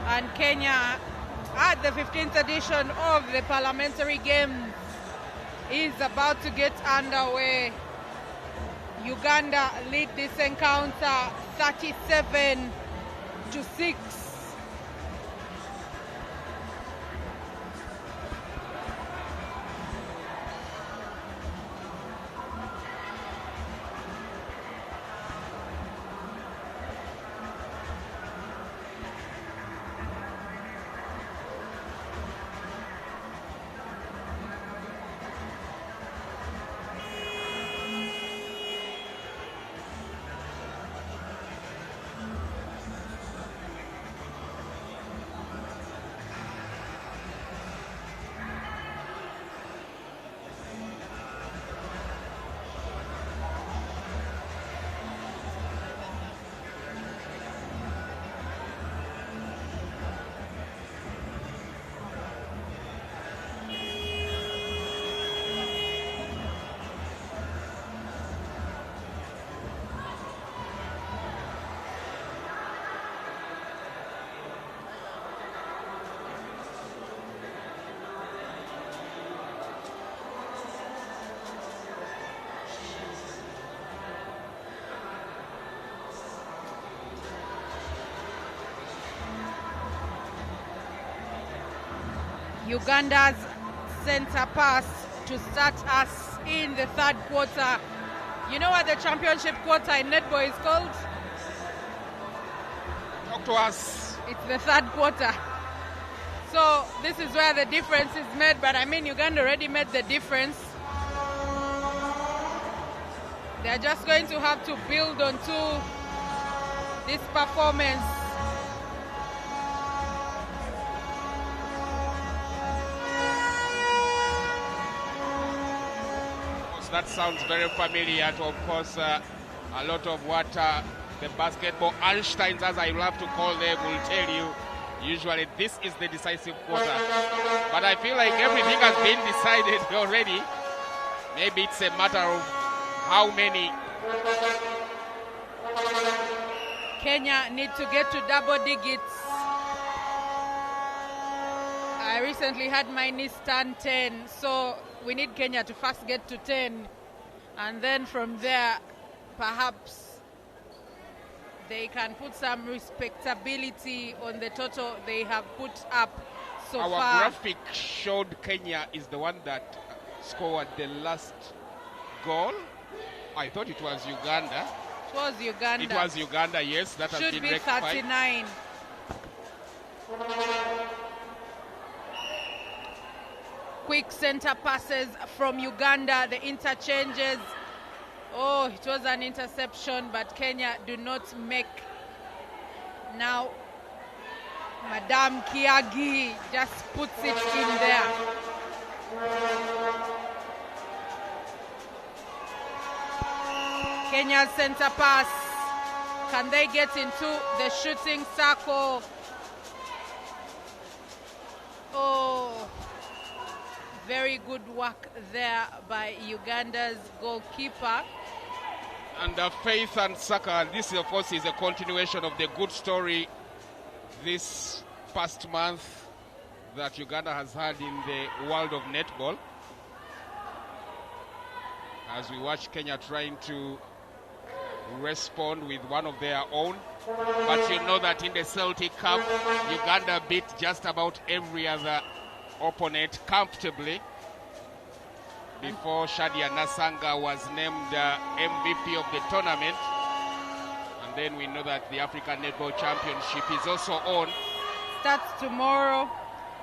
and Kenya at the 15th edition of the Parliamentary Games is about to get underway. Uganda lead this encounter 37-6. Uganda's center pass to start us in the third quarter. You know what the championship quarter in netball is called? Talk to us. It's the third quarter. So this is where the difference is made, but I mean Uganda already made the difference. They're just going to have to build onto this performance. That sounds very familiar to, of course, a lot of what the basketball Einsteins, as I love to call them, will tell you. Usually this is the decisive quarter. But I feel like everything has been decided already. Maybe it's a matter of how many. Kenya need to get to double digits. I recently had my niece turn 10, so we need Kenya to first get to 10, and then from there perhaps they can put some respectability on the total they have put up so far. Our graphic showed Kenya is the one that scored the last goal. I thought it was Uganda. It was Uganda. It was Uganda, yes. That has been rectified. Should be 39. Quick center passes from Uganda, the interchanges. Oh, it was an interception, but Kenya do not make. Now, Madame Kiagi just puts it in there. Kenya's center pass. Can they get into the shooting circle? Oh, very good work there by Uganda's goalkeeper. And Faith and Saka, this of course is a continuation of the good story this past month that Uganda has had in the world of netball. As we watch Kenya trying to respond with one of their own. But you know that in the Celtic Cup, Uganda beat just about every other opponent comfortably before Shadia Nasanga was named MVP of the tournament. And then we know that the African Netball Championship is also on. Starts tomorrow,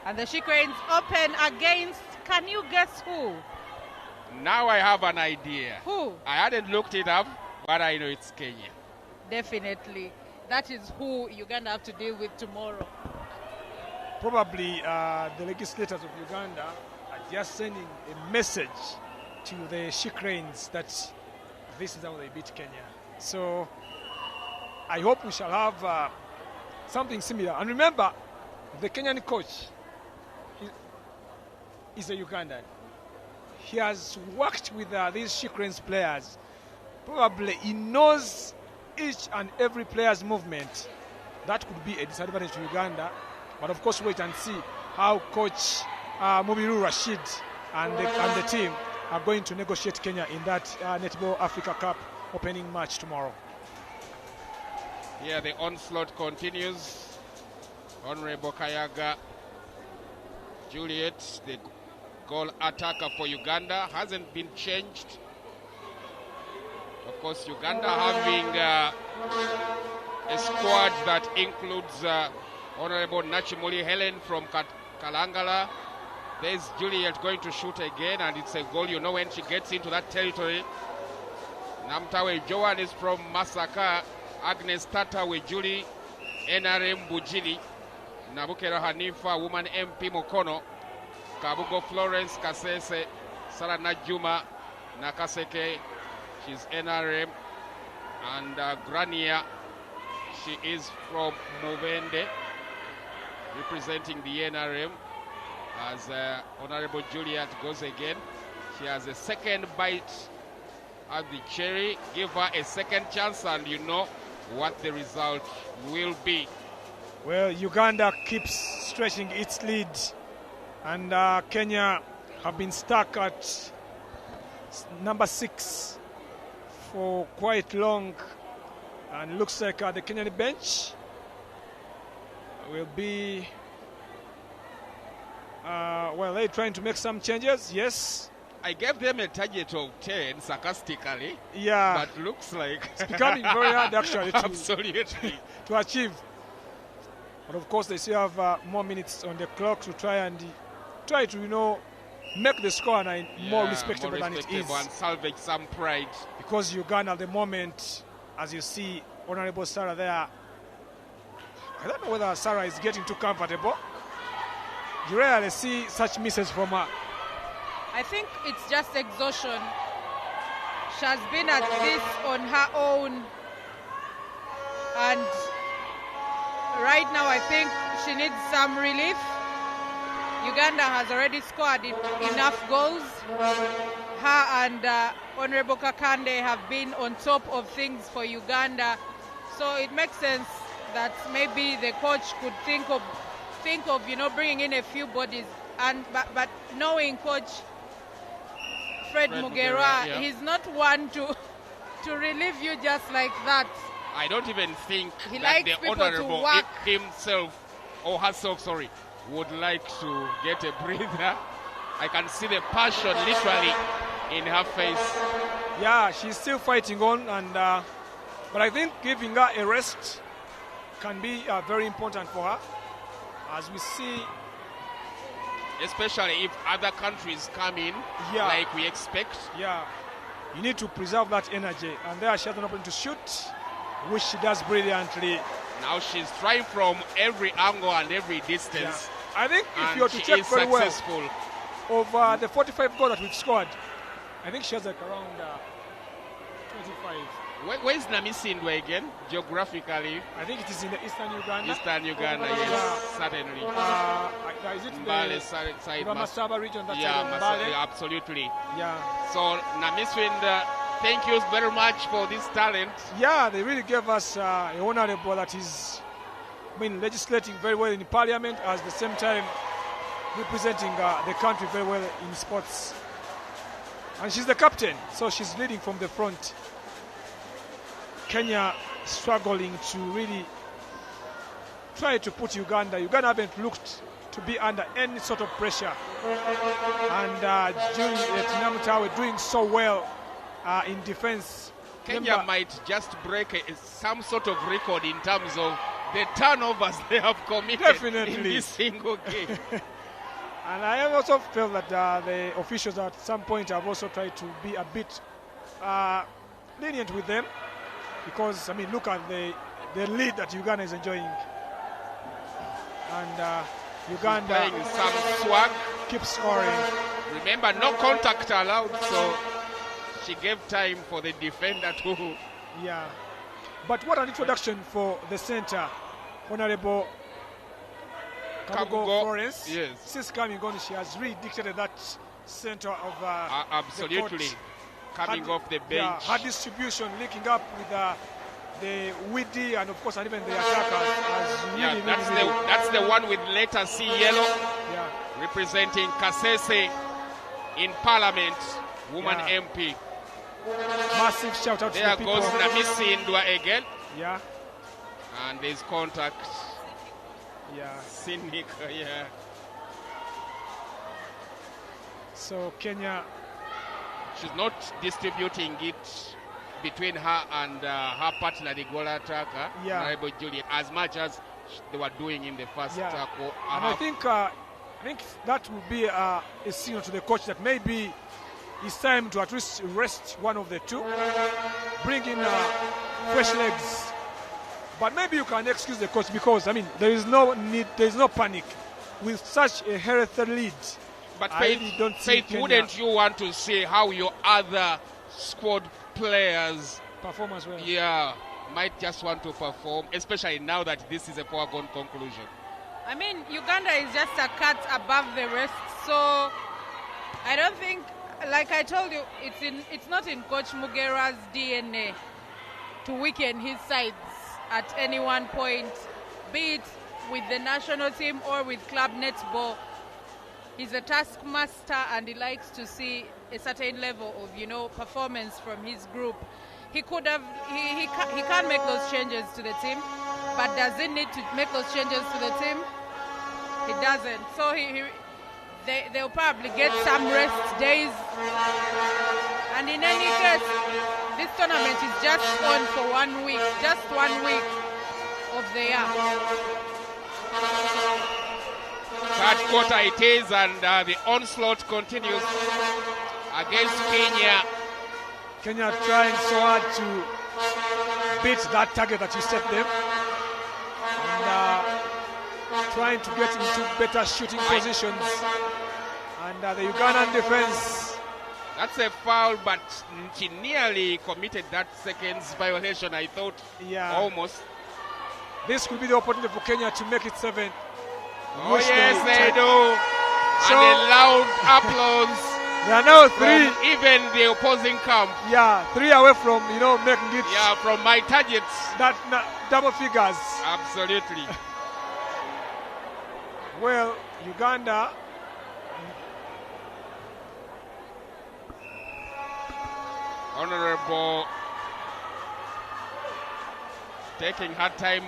and the Shikwains open against, can you guess who? Now I have an idea. Who? I hadn't looked it up, but I know it's Kenya. Definitely. That is who Uganda have to deal with tomorrow. Probably the legislators of Uganda are just sending a message to the Shikwains that this is how they beat Kenya. So I hope we shall have something similar. And remember, the Kenyan coach is a Ugandan. He has worked with these Shikwains players. Probably he knows each and every player's movement, that could be a disadvantage to Uganda. But of course, wait and see how Coach Mubiru Rashid and the team are going to negotiate Kenya in that Netball Africa Cup opening match tomorrow. Yeah, the onslaught continues. Honorable Kayaga Juliet, the goal attacker for Uganda, hasn't been changed. Of course, Uganda having a squad that includes Honorable Nachimuli Helen from Kalangala. There's Juliet going to shoot again, and it's a goal. You know when she gets into that territory. Namtawe Joan is from Masaka. Agnes Tata with Julie. NRM Bujili. Nabukera Hanifa, woman MP Mokono. Kabugo Florence Kasese. Sarah Najuma Nakaseke. She's NRM. And Grania. She is from Mubende, representing the NRM. As Honorable Juliet goes again, she has a second bite at the cherry. Give her a second chance, and you know what the result will be. Well, Uganda keeps stretching its lead, and Kenya have been stuck at number 6 for quite long. And it looks like the Kenyan bench will be, well, they're trying to make some changes, yes. I gave them a target of 10, sarcastically. Yeah. But looks like it's becoming very hard, actually, absolutely to achieve. But of course, they still have more minutes on the clock to try to, you know, make the score more respectable than it is. And salvage some pride. Because Uganda at the moment, as you see, Honorable Sarah there, I don't know whether Sarah is getting too comfortable. You rarely see such misses from her. I think it's just exhaustion. She has been at this on her own. And right now I think she needs some relief. Uganda has already scored enough goals. Her and Honorable Kakande have been on top of things for Uganda. So it makes sense that maybe the coach could think of you know, bringing in a few bodies. And but knowing Coach Fred Mugera, yeah. He's not one to relieve you just like that. I don't even think he that likes the people Honorable to work. himself or herself, would like to get a breather. I can see the passion literally in her face. Yeah, she's still fighting on, and but I think giving her a rest can be very important for her, as we see. Especially if other countries come in, like we expect. Yeah, you need to preserve that energy, and there she has an opportunity to shoot, which she does brilliantly. Now she's trying from every angle and every distance. Yeah. I think if you were to check very successful. Well, over the 45 goals that we've scored, I think she has like around 25. Where is Namisindwe again, geographically? I think it is in the eastern Uganda. Eastern Uganda, yes, certainly. Is it Mbale the Ramasaba region? That's absolutely. Yeah. So, Namisindwe, thank you very much for this talent. Yeah, they really gave us a honorable that is legislating very well in Parliament, at the same time representing the country very well in sports. And she's the captain, so she's leading from the front. Kenya struggling to really try to put Uganda. Uganda haven't looked to be under any sort of pressure. And Juliet Namutawe doing so well in defense. Kenya might just break some sort of record in terms of the turnovers they have committed in this single game. And I also felt that the officials at some point have also tried to be a bit lenient with them, because, I mean, look at the lead that Uganda is enjoying. And Uganda playing some swag, keeps scoring. Remember, no contact allowed, so she gave time for the defender to... Yeah. But what an introduction for the center, Honorable Kabugo Florence. Yes. Since coming on, she has really dictated that center of absolutely. The court. Coming off the bench. Her distribution linking up with the Widi and of course and even the attackers has really, that's the one with letter C yellow. Yeah. Representing Kasese in Parliament, woman MP. Massive shout out to the people. There goes Namisi Ndwa again. Yeah. And there's contact. Yeah. Cynic, yeah. So Kenya, she's not distributing it between her and her partner, the goal attacker, Honorable Juliet, as much as they were doing in the first tackle. And I think that would be a signal to the coach that maybe it's time to at least rest one of the two, bring in fresh legs. But maybe you can excuse the coach because I mean there is no need, there is no panic with such a healthy lead. But Faith, wouldn't you want to see how your other squad players perform as well? Yeah, might just want to perform, especially now that this is a foregone conclusion. I mean, Uganda is just a cut above the rest, so I don't think, like I told you, it's not in Coach Mugera's DNA to weaken his sides at any one point, be it with the national team or with club netball. He's a taskmaster and he likes to see a certain level of, performance from his group. He could have, he can't make those changes to the team, but does he need to make those changes to the team? He doesn't. So they'll probably get some rest days. And in any case, this tournament is just on for 1 week, just 1 week of the year. Third quarter it is, and the onslaught continues against Kenya. Kenya trying so hard to beat that target that you set them, and trying to get into better shooting positions. And the Ugandan defense. That's a foul, but she nearly committed that seconds violation, I thought. Yeah. Almost. This could be the opportunity for Kenya to make it 7. Oh yes, they do. So, and a loud applause. They are now 3. Even the opposing camp. Yeah, 3 away from, making it. Yeah, from my targets. That double figures. Absolutely. Well, Uganda. Honorable taking her time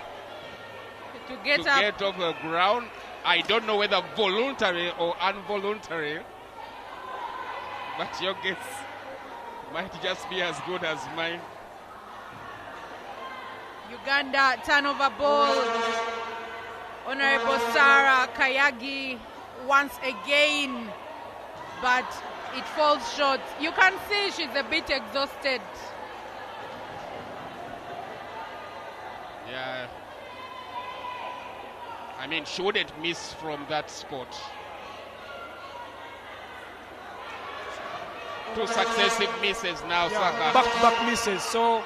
to get off the ground. I don't know whether voluntary or involuntary, but your guess might just be as good as mine. Uganda turnover ball. Honorable Sarah Kayagi once again, but it falls short. You can see she's a bit exhausted. Yeah. I mean, she wouldn't miss from that spot. 2 successive misses now, Saka. Back-to-back misses. So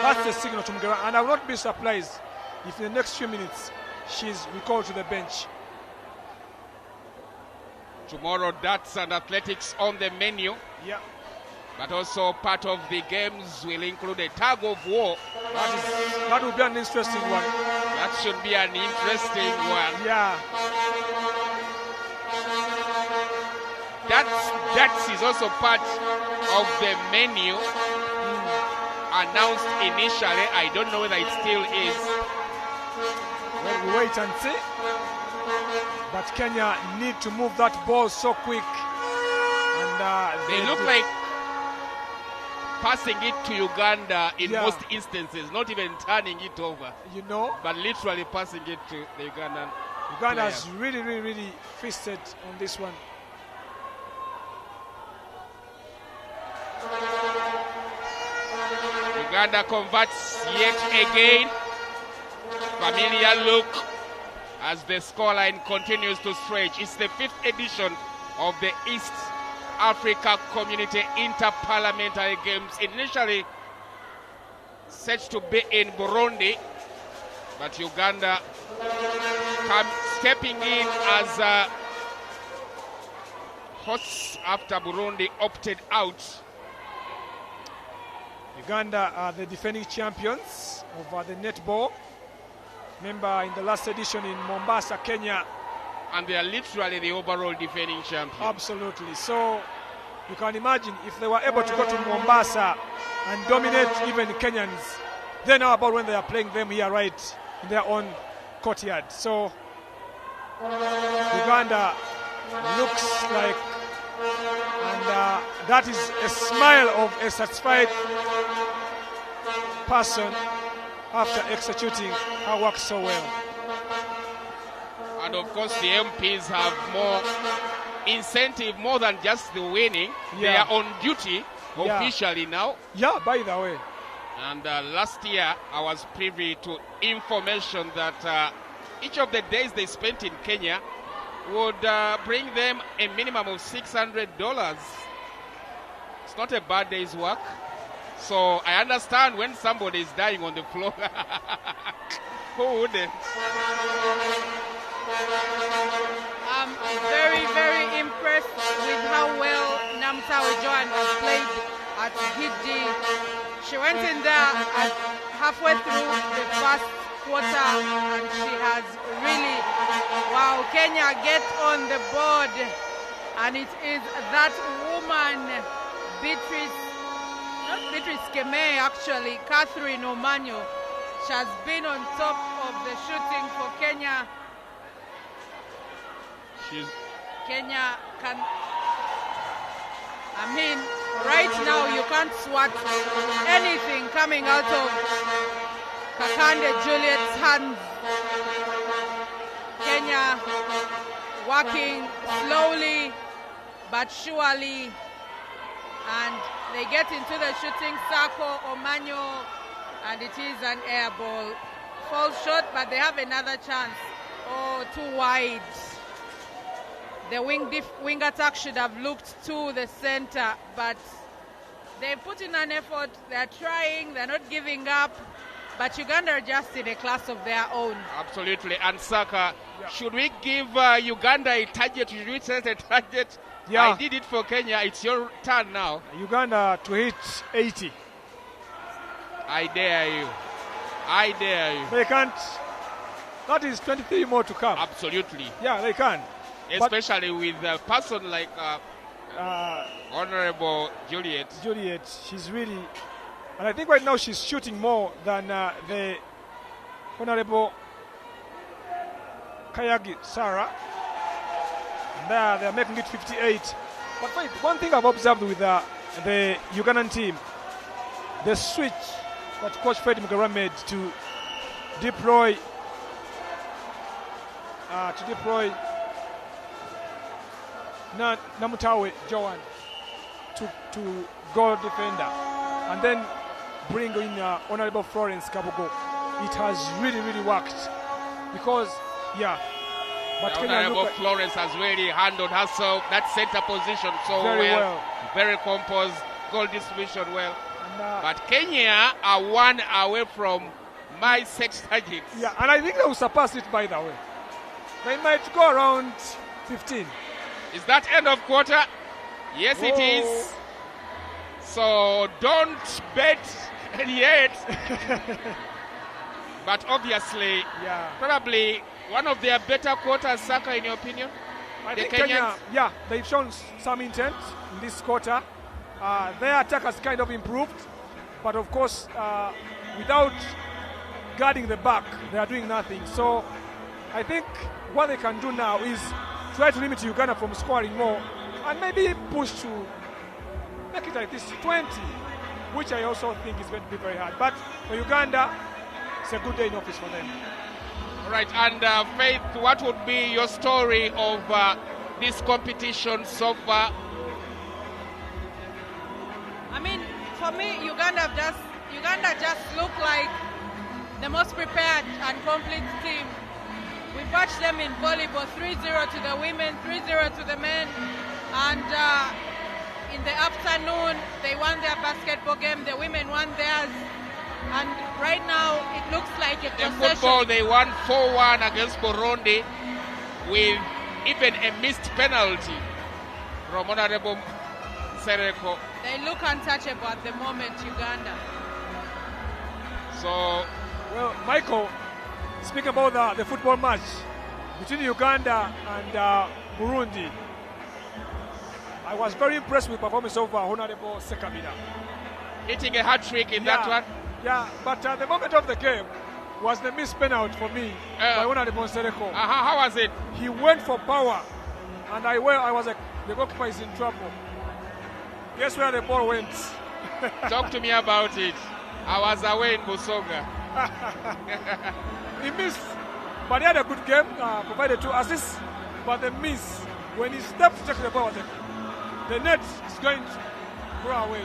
that's the signal to Mugera. And I will not be surprised if in the next few minutes she's recalled to the bench. Tomorrow, darts and athletics on the menu. Yeah. But also part of the games will include a tug of war. That will be an interesting one. That should be an interesting one. Yeah. That is also part of the menu announced initially. I don't know whether it still is. Well, we wait and see. But Kenya need to move that ball so quick. And they look like passing it to Uganda in most instances, not even turning it over. But literally passing it to the Ugandan. Uganda has really feasted on this one. Uganda converts yet again. Familiar look as the scoreline continues to stretch. It's the 5th edition of the East Africa Community Interparliamentary Games, initially set to be in Burundi, but Uganda stepping in as a host after Burundi opted out. Uganda are the defending champions of the netball. Remember, in the last edition in Mombasa, Kenya. And they are literally the overall defending champions. Absolutely. So you can imagine if they were able to go to Mombasa and dominate even Kenyans, then how about when they are playing them here right in their own courtyard? So Uganda looks like, and that is a smile of a satisfied person after executing her work so well. And of course the MPs have more incentive, more than just the winning. Yeah. They are on duty officially now. Yeah, by the way. And last year I was privy to information that each of the days they spent in Kenya would bring them a minimum of $600. It's not a bad day's work. So I understand when somebody is dying on the floor. Who wouldn't? I'm very, very impressed with how well Namtawe Joan has played at Giddi. She went in there at halfway through the first quarter and she has really, wow, Kenya get on the board. And it is that woman, not Beatrice Keme actually, Catherine Omanyo. She has been on top of the shooting for Kenya. Kenya can, I mean, right now you can't swat anything coming out of Kakande Juliet's hands. Kenya working slowly but surely, and they get into the shooting circle. Omanyo, and it is an air ball. Falls short, but they have another chance. Oh, too wide. The wing attack should have looked to the center, but they put in an effort. They're trying, they're not giving up, but Uganda are just in a class of their own. Absolutely. And Saka, should we give Uganda a target? Should we set a target? Yeah. I did it for Kenya. It's your turn now. Uganda to hit 80. I dare you. I dare you. They can't. That is 23 more to come. Absolutely. Yeah, they can. Especially with a person like Honorable Juliet. She's really, and I think right now she's shooting more than the Honorable Kayagi Sarah. And they're making it 58. But wait, one thing I've observed with the Ugandan team, the switch that Coach Fred Mugara made to deploy Namutawe Joan to goal defender and then bring in Honorable Florence Kabugo. It has really, really worked because, but Honorable Florence has really handled herself, that center position so very well. Very composed, goal distribution well. And, but Kenya are one away from my 6 targets. Yeah, and I think they will surpass it, by the way. They might go around 15. Is that end of quarter? Yes, It is. So don't bet yet. But obviously, probably one of their better quarters, Saka, in your opinion? I think Kenya, they've shown some intent in this quarter. Their attack has kind of improved. But of course, without guarding the back, they are doing nothing. So I think what they can do now is try to limit Uganda from scoring more and maybe push to make it at least 20, which I also think is going to be very hard. But for Uganda, it's a good day in office for them. All right, and Faith, what would be your story of this competition so far? I mean, for me, Uganda just look like the most prepared and complete team. We watched them in volleyball, 3-0 to the women, 3-0 to the men, and in the afternoon they won their basketball game, the women won theirs, and right now it looks like a possession. In football they won 4-1 against Burundi with even a missed penalty from Honorable Sereko. They look untouchable at the moment, Uganda. So, well, Michael, speaking about the football match between Uganda and Burundi, I was very impressed with the performance of Honorable Sekamina. hitting a hat-trick in that one. Yeah, but the moment of the game was the missed penalty for me by Honorable Sereko. How was it? He went for power, and I was like, the goalkeeper is in trouble. Guess where the ball went? Talk to me about it. I was away in Busoga. He missed, but he had a good game, provided 2 assists, but the miss, when he stepped to check the ball, the net is going to go away.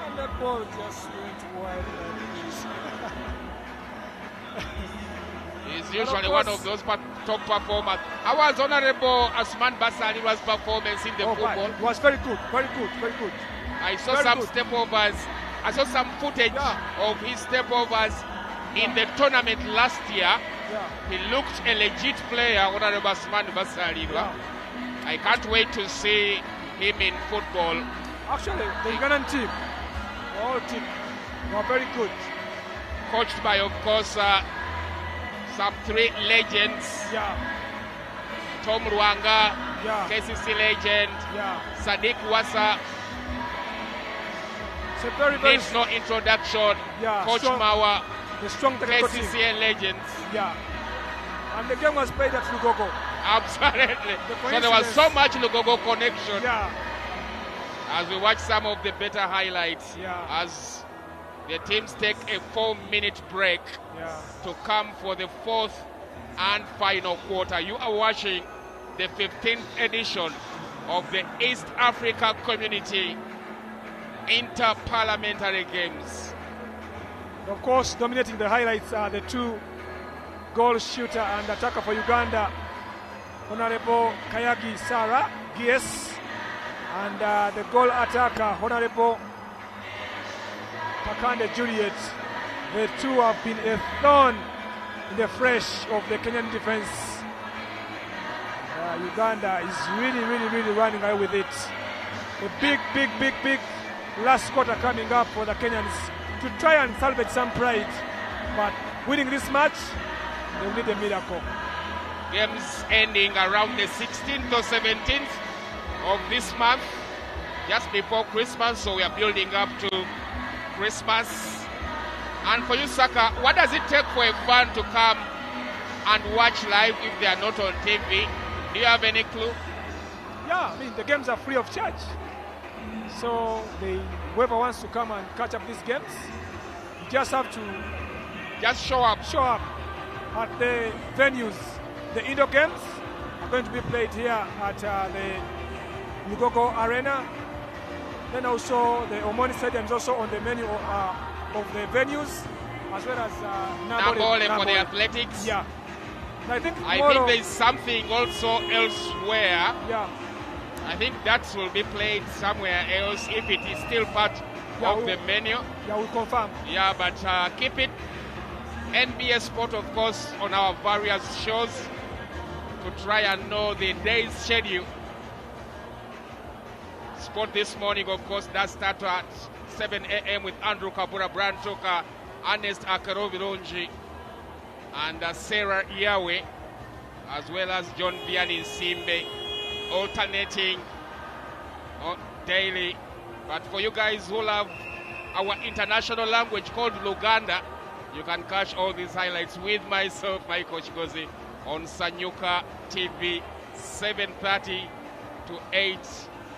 And that ball just went wide. He's usually one of those top performers. How was Honorable Asman Basali's performance in the football? It was very good, very good, very good. I saw some step-overs. I saw some footage of his step-overs in the tournament last year. He looked a legit player, Honorable Asman Basali. I can't wait to see him in football. Actually, the Ugandan team, the whole team, were very good. Coached by, of course, some 3 legends. Tom Rwanga, KCC legend, Sadiq Wasa. It's a very, very needs no introduction. Coach strong, Mawa, the strong KCC legends. And the game was played at Lugogo. Absolutely. So there was so much Lugogo connection. As we watch some of the better highlights, as the teams take a 4-minute break to come for the 4th and final quarter. You are watching the 15th edition of the East Africa Community Interparliamentary Games. Of course, dominating the highlights are the 2 goal shooter and attacker for Uganda, Honorable Kayagi Sarah Gies, and the goal attacker, Honorable Takande Juliet. The 2 have been a thorn in the flesh of the Kenyan defense. Uganda is really running away with it. A big last quarter coming up for the Kenyans to try and salvage some pride. But winning this match, they need a miracle. Games ending around the 16th or 17th of this month, just before Christmas, so we are building up to Christmas. And for you, Saka, what does it take for a fan to come and watch live if they are not on TV? Do you have any clue? Yeah, I mean, the games are free of charge. So whoever wants to come and catch up these games, you just have to show up at the venues. The indoor games are going to be played here at the Lugogo Arena. Then also the Omoni Stadium is also on the menu of the venues, as well as Netball for the athletics. I think there's something also elsewhere. I think that will be played somewhere else if it is still part of the menu. We'll confirm. But keep it NBA Sport, of course, on our various shows to try and know the day's schedule. Sport this morning, of course, does start at 7 a.m. with Andrew Kabura, Brian Tuka, Ernest Akarovirunji, and Sarah Yahweh, as well as John Vianney Simbe, alternating daily. But for you guys who love our international language called Luganda, you can catch all these highlights with myself, Michael Chigozi, on Sanyuka TV, 7:30 to 8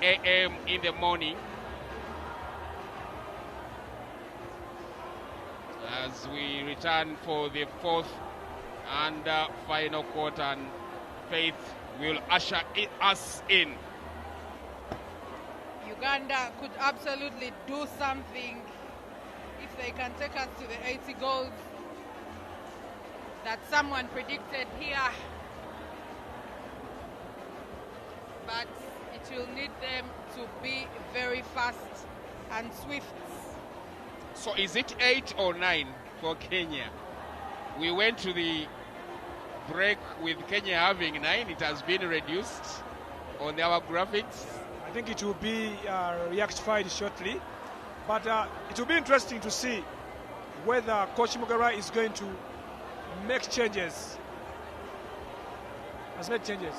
a.m. in the morning. As we return for the 4th and final quarter, and Faith will usher us in. Uganda could absolutely do something if they can take us to the 80 goals that someone predicted here. But it will need them to be very fast and swift. So is it 8 or 9 for Kenya? We went to the break with Kenya having 9. It has been reduced on our graphics. think it will be rectified shortly. But it will be interesting to see whether Coach Mugera is going to make changes. Has made changes.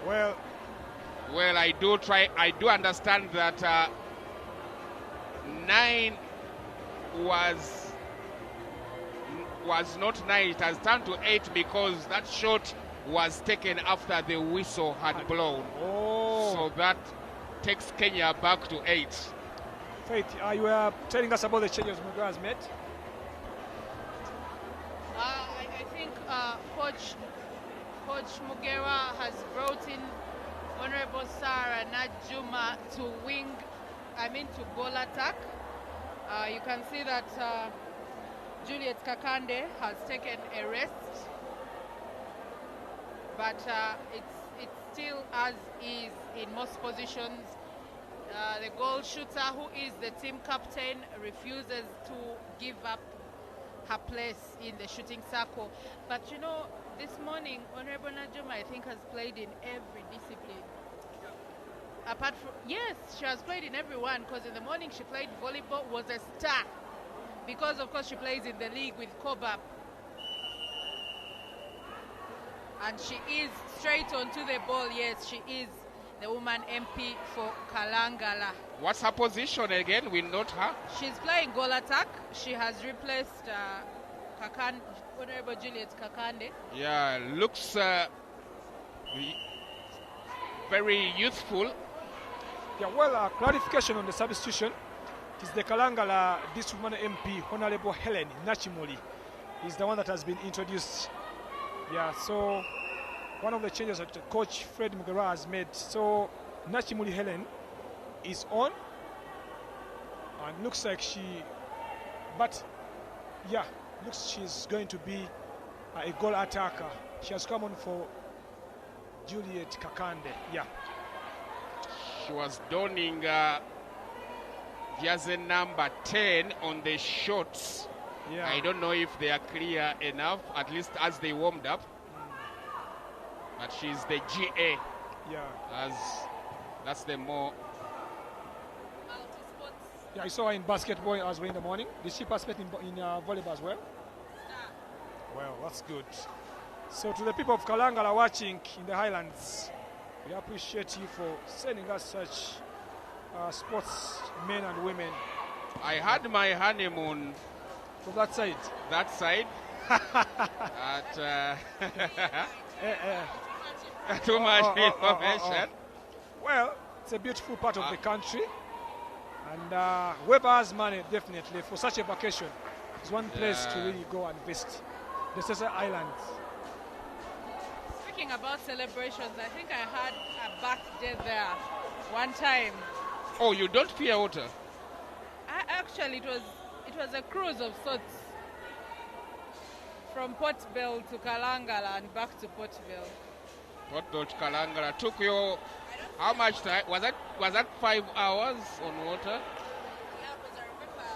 Well, I do understand that 9 was not 9. It has turned to 8 because that shot was taken after the whistle had blown. Oh. So that takes Kenya back to 8. Faith, you were telling us about the changes Mugera has made. I think Coach Mugera has brought in Honorable Sarah Najuma to goal attack. You can see that Juliet Kakande has taken a rest, but it's still as is in most positions. The goal shooter, who is the team captain, refuses to give up her place in the shooting circle. But you know, this morning, Honorable Najuma, I think, has played in every discipline. Apart from, yes, she has played in every one, because in the morning she played volleyball, was a star. Because, of course, she plays in the league with Kobab. And she is straight onto the ball, yes, she is the woman MP for Kalangala. What's her position again? We note her. She's playing goal attack. She has replaced Honorable Juliet Kakande. Yeah, looks very youthful. Yeah, well, clarification on the substitution. It is the Kalangala District Woman MP, Honorable Helen Nachimoli, is the one that has been introduced. Yeah, so one of the changes that Coach Fred Mugera has made. So Nachimoli Helen is on, and looks like looks she's going to be a goal attacker. She has come on for Juliet Kakande. Yeah. She was donning jersey number 10 on the shots. Yeah. I don't know if they are clear enough, at least as they warmed up. But she's the GA. Yeah. That's the more. Yeah, I saw her in basketball as well in the morning. Did she participate in volleyball as well? Well, that's good. So to the people of Kalangala watching in the Highlands, we appreciate you for sending us such sports men and women. I had my honeymoon from that side. That side. Too much information. Well, it's a beautiful part of the country, and whoever has money, definitely for such a vacation, is one place to really go and visit. The Cesar Islands. Speaking about celebrations, I think I had a birthday there one time. Oh, you don't fear water? Actually, it was a cruise of sorts from Port Bell to Kalangala and back to Port Bell. Port Bell to Kalangala took you how much time? Was that 5 hours on water? Yeah, because I remember.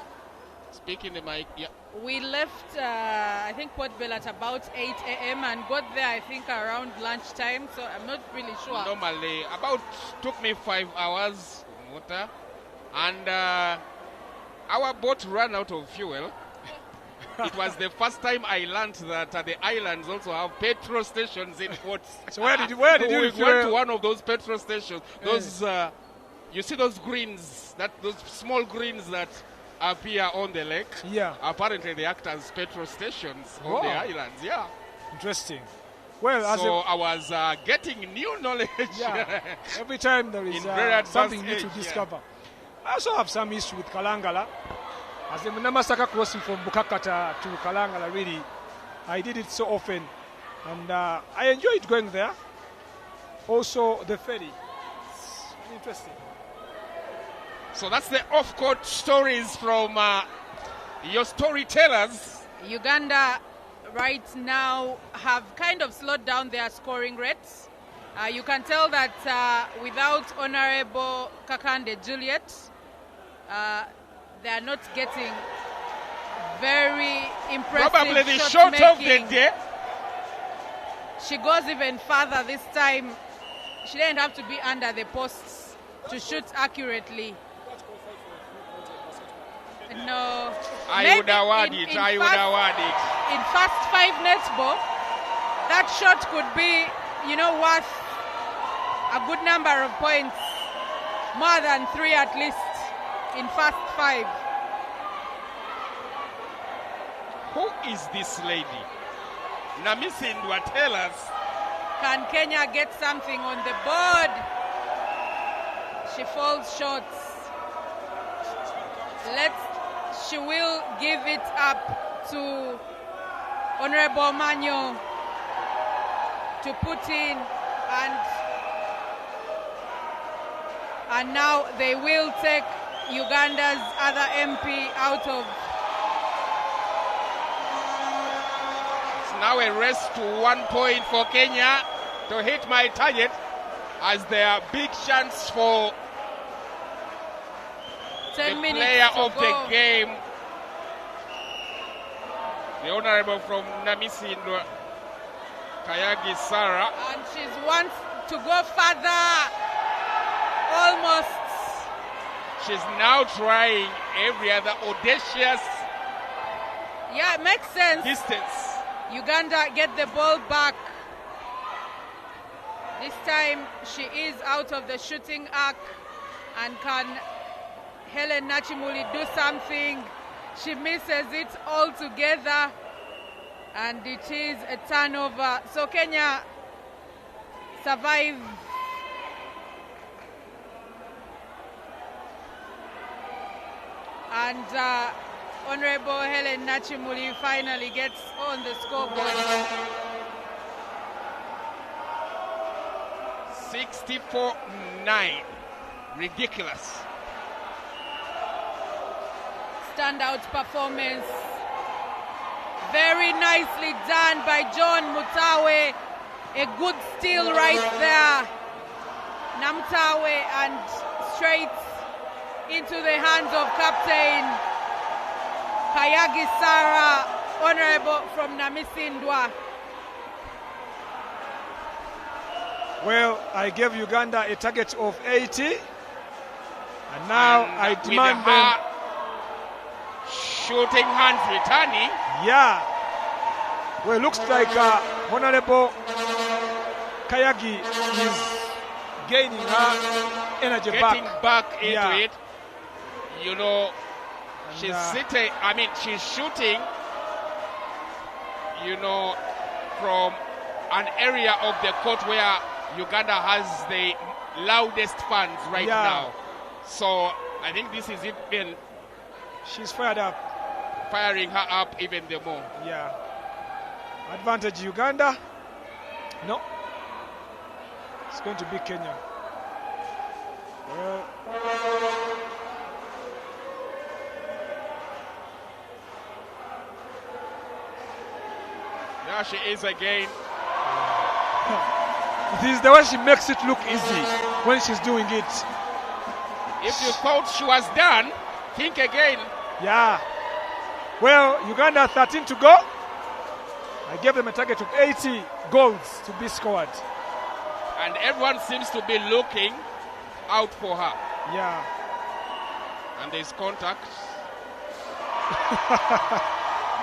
Speaking the mic, yeah. We left, I think, Port Bell at about 8 a.m. and got there, I think, around lunchtime. So I'm not really sure. Normally, took me 5 hours on water, and our boat ran out of fuel. It was the first time I learned that the islands also have petrol stations in ports. So where did you went to one of those petrol stations. Those you see those greens, those small greens that appear on the lake. Yeah. Apparently they act as petrol stations on the islands. Yeah. Interesting. Well, so I was getting new knowledge. Yeah. Every time there is something new to discover. Yeah. I also have some history with Kalangala. As the Namasaka crossing from Bukakata to Kalangala, really, I did it so often, and I enjoyed going there. Also, the ferry. It's interesting. So that's the off-court stories from your storytellers. Uganda right now have kind of slowed down their scoring rates. You can tell that without Honorable Kakande Juliet, they are not getting very impressive probably the shot of the day. She goes even further this time. she didn't have to be under the posts to shoot accurately. No. I would award it. In fast 5 netball, that shot could be, worth a good number of points. More than 3 at least in fast 5. Who is this lady? Namisindwa, tell us. Can Kenya get something on the board? She falls short. She will give it up to Honorable Manyo to put in, and now they will take Uganda's other MP out of. It's now a race to 1 point for Kenya to hit my target, as there are big chance for 10 the minutes player to of go. the game, the honorable from Namisindwa, Kayagi Sarah. And she wants to go further. Almost. She's now trying every other audacious It makes sense. distance. Uganda get the ball back. This time she is out of the shooting arc, and can Helen Nachimuli do something? She misses it altogether, and it is a turnover. So Kenya survive. And Honorable Helen Nachimuli finally gets on the scoreboard. 64-9. Ridiculous. Standout performance. Very nicely done by John Mutawe. A good steal right there. Namtawe, and straight into the hands of Captain Kayagi Sarah, honorable from Namisindwa. Well, I gave Uganda a target of 80, and now I demand them. Shooting hands returning. Yeah. Well, it looks like Honorable Kayagi is gaining her energy Getting back. back into Yeah. it. You know, she's sitting, she's shooting, from an area of the court where Uganda has the loudest fans right now. So I think this is even She's fired up. firing her up even the more. Yeah. Advantage Uganda. No. It's going to be Kenya. Well, There she is again. this is the way she makes it look easy when she's doing it. If you thought she was done, think again. Yeah. Well, Uganda 13 to go. I gave them a target of 80 goals to be scored. And everyone seems to be looking out for her. Yeah. And there's contact.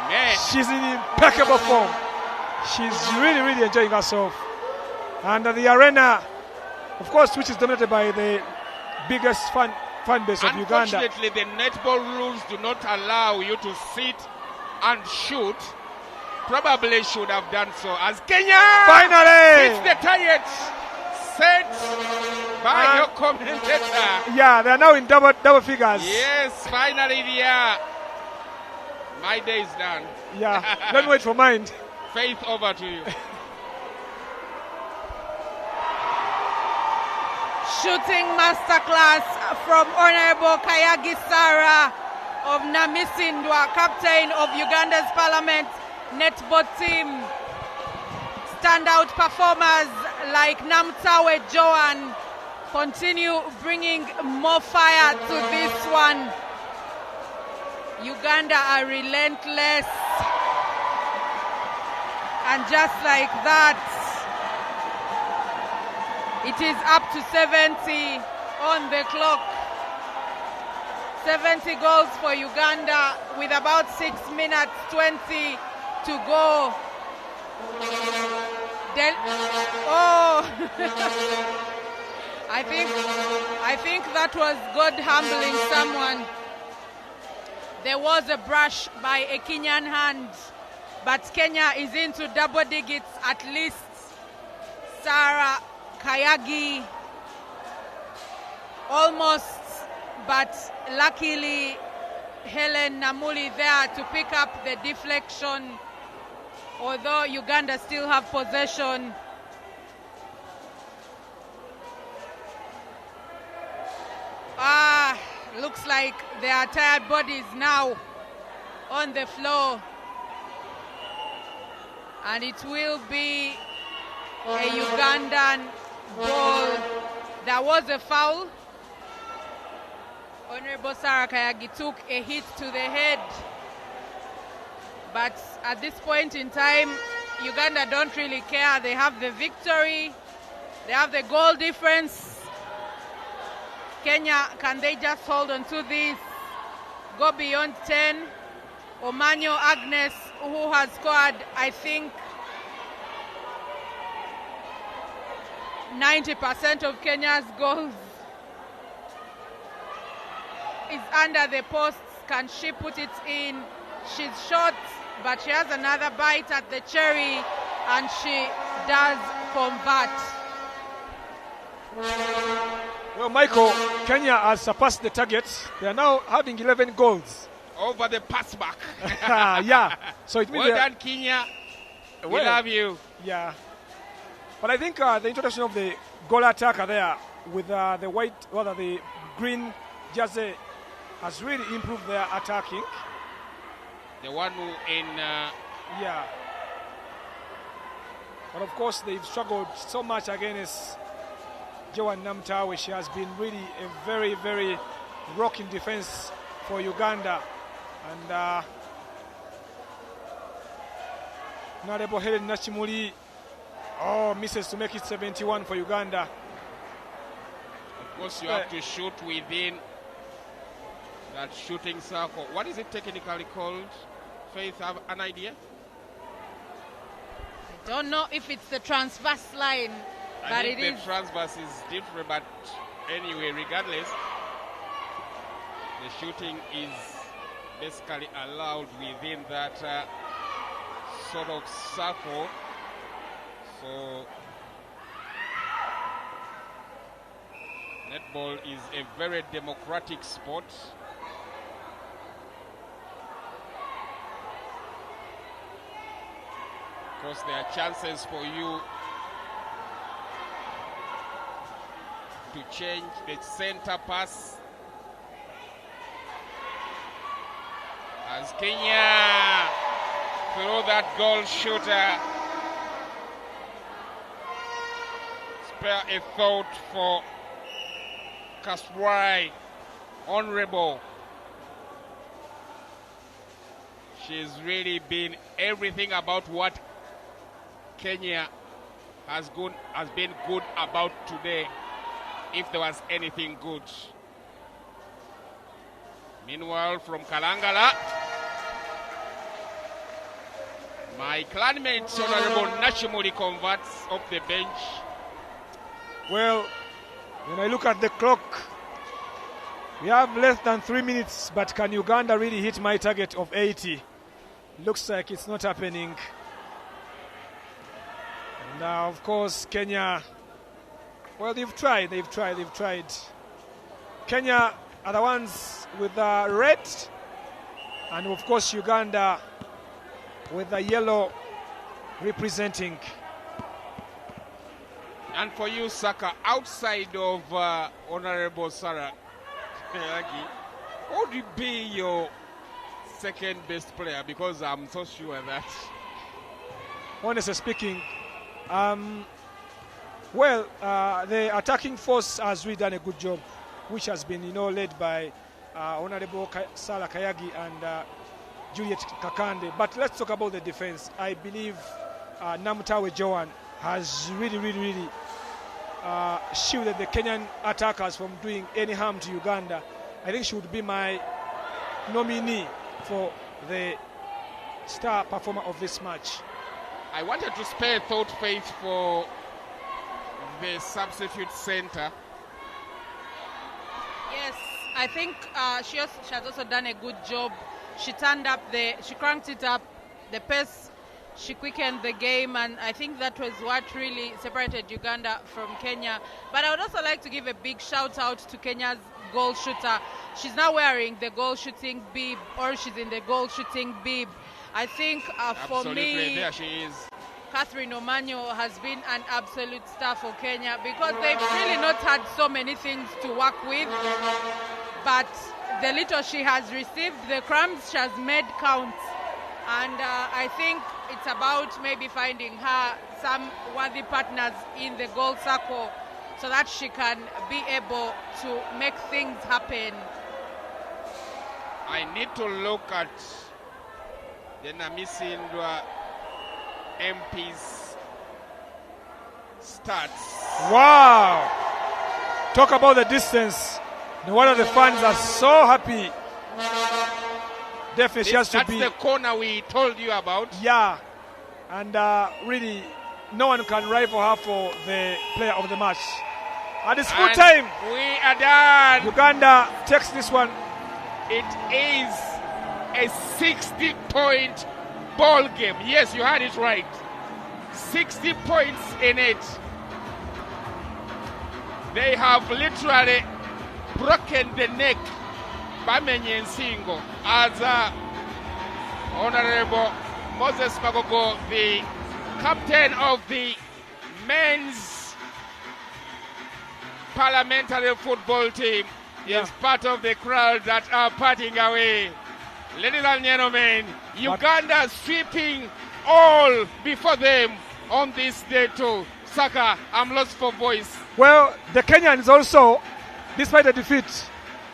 Man. She's in impeccable form. She's really, really enjoying herself. And the arena, of course, which is dominated by the biggest fan base of Uganda. Unfortunately, the netball rules do not allow you to sit and shoot. Probably should have done so, as Kenya Finally! hits the target set by your commentator. Yeah, they are now in double figures. Yes, finally, yeah. My day is done. Yeah, don't wait for mine. Faith, over to you. Shooting masterclass from Honorable Kayagi Sarah of Namisindwa, captain of Uganda's Parliament netball team. Standout performers like Namtawe Joan continue bringing more fire to this one. Uganda are relentless. And just like that, It is up to 70 on the clock. 70 goals for Uganda with about 6 minutes 20 to go. I think that was God humbling someone. There was a brush by a Kenyan hand, but Kenya is into double digits at least. Sarah Kayagi almost, but luckily Helen Namuli there to pick up the deflection, although Uganda still have possession. Looks like there are tired bodies now on the floor, and it will be a Ugandan ball. There was a foul. Honorable Sarah Kayagi took a hit to the head, but at this point in time, Uganda don't really care. They have the victory. They have the goal difference. Kenya, can they just hold on to this, go beyond 10? Omanyo Agnes, who has scored, I think, 90% of Kenya's goals, is under the posts. Can she put it in? She's short, but she has another bite at the cherry, and she does convert. Well, Michael, Kenya has surpassed the target. They are now having 11 goals. Over the pass back. Yeah. So it means well done, Kenya. We love you. Yeah. But I think the introduction of the goal attacker there with the green jersey has really improved their attacking. The one who in... Yeah. But of course, they've struggled so much against Joan Namtawe. She has been really a very, very rocking defense for Uganda. And Honorable Helen Nachimuli misses to make it 71 for Uganda. Of course, you have to shoot within that shooting circle. What is it technically called? Faith, have an idea? I don't know if it's the transverse line. I think the transverse is different, but anyway, regardless, the shooting is basically allowed within that sort of circle. So netball is a very democratic sport. Of course, there are chances for you to change the center pass as Kenya through that goal shooter. Spare a thought for Kaswai, Honorable. She's really been everything about what Kenya has been good about today, if there was anything good. Meanwhile, from Kalangala, my clanmate Honorable Nachimuli converts off the bench. Well, when I look at the clock, we have less than 3 minutes, but can Uganda really hit my target of 80? Looks like it's not happening. And now, of course, Kenya, well, they've tried. Kenya are the ones with the red, and of course Uganda with the yellow representing. And for you, Saka, outside of Honorable Sarah Kayagi, what would be your second best player? Because I'm so sure that... Honestly speaking, the attacking force has really done a good job, which has been, led by Honorable Sarah Kayagi and Juliet Kakande. But let's talk about the defense. I believe Namtawe Joan has really shielded the Kenyan attackers from doing any harm to Uganda, I think she would be my nominee for the star performer of this match. I wanted to spare thought, Faith, for the substitute center. Yes, I think she has also done a good job. She cranked it up, the pace, she quickened the game, and I think that was what really separated Uganda from Kenya. But I would also like to give a big shout out to Kenya's goal shooter. She's now wearing the goal shooting bib, or she's in the goal shooting bib. I think for me, there she is. Catherine Omanyo has been an absolute star for Kenya, because they've really not had so many things to work with, but the little she has received, the crumbs she has made count. And I think it's about maybe finding her some worthy partners in the goal circle so that she can be able to make things happen. I need to look at the Namisindwa MP's stats. Wow! Talk about the distance. No wonder the fans are so happy. Definitely she has to be. That's the corner we told you about. Yeah. And really, no one can rival her for the player of the match. And it's full time. We are done. Uganda takes this one. It is a 60-point ball game. Yes, you had it right. 60 points in it. They have literally broken the neck Bamenye Nsingo as Honorable Moses Magogo, the captain of the men's parliamentary football team, is part of the crowd that are partying away. Ladies and gentlemen, Uganda sweeping all before them on this day too. Saka, I'm lost for voice. Well, the Kenyans also, despite the defeat,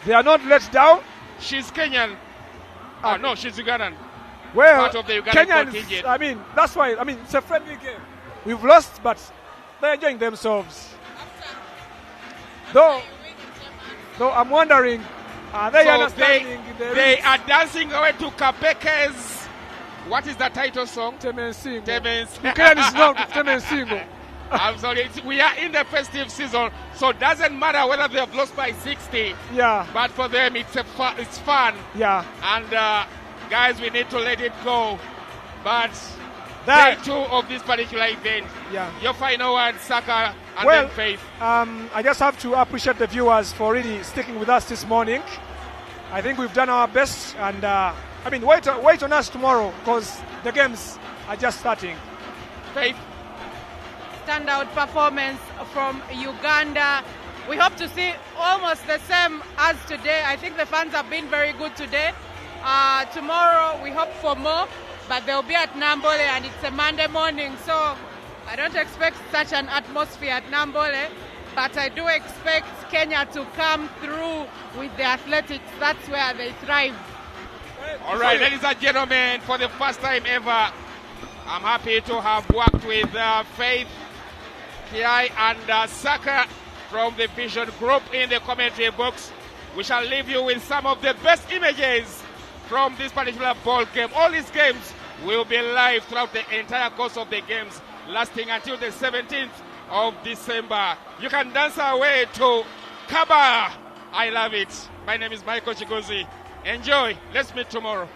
they are not let down. She's Kenyan. Oh no, she's Ugandan. Well, part of the Ugandan Kenyans, contingent. I mean, that's why, it's a friendly game. We've lost, but they're enjoying themselves. Though I'm wondering, are they understanding? They are dancing away to Kapeke's, what is the title song? Temensingo. Kenyan is not Temensingo. I'm sorry, we are in the festive season, so it doesn't matter whether they have lost by 60. Yeah. But for them, it's fun. Yeah. And guys, we need to let it go. But day 2 of this particular event. Yeah. Your final word, Saka, and then Faith. I just have to appreciate the viewers for really sticking with us this morning. I think we've done our best, and wait on us tomorrow, because the games are just starting. Faith. Standout performance from Uganda. We hope to see almost the same as today. I think the fans have been very good today. Tomorrow we hope for more, but they'll be at Nambole, and it's a Monday morning, so I don't expect such an atmosphere at Nambole, but I do expect Kenya to come through with the athletics. That's where they thrive. All right, ladies and gentlemen, for the first time ever, I'm happy to have worked with Faith, Kiai, and Saka from the Vision Group in the commentary box. We shall leave you with some of the best images from this particular ball game. All these games will be live throughout the entire course of the games, lasting until the 17th of December. You can dance away to Kaba. I love it. My name is Michael Chigozi. Enjoy. Let's meet tomorrow.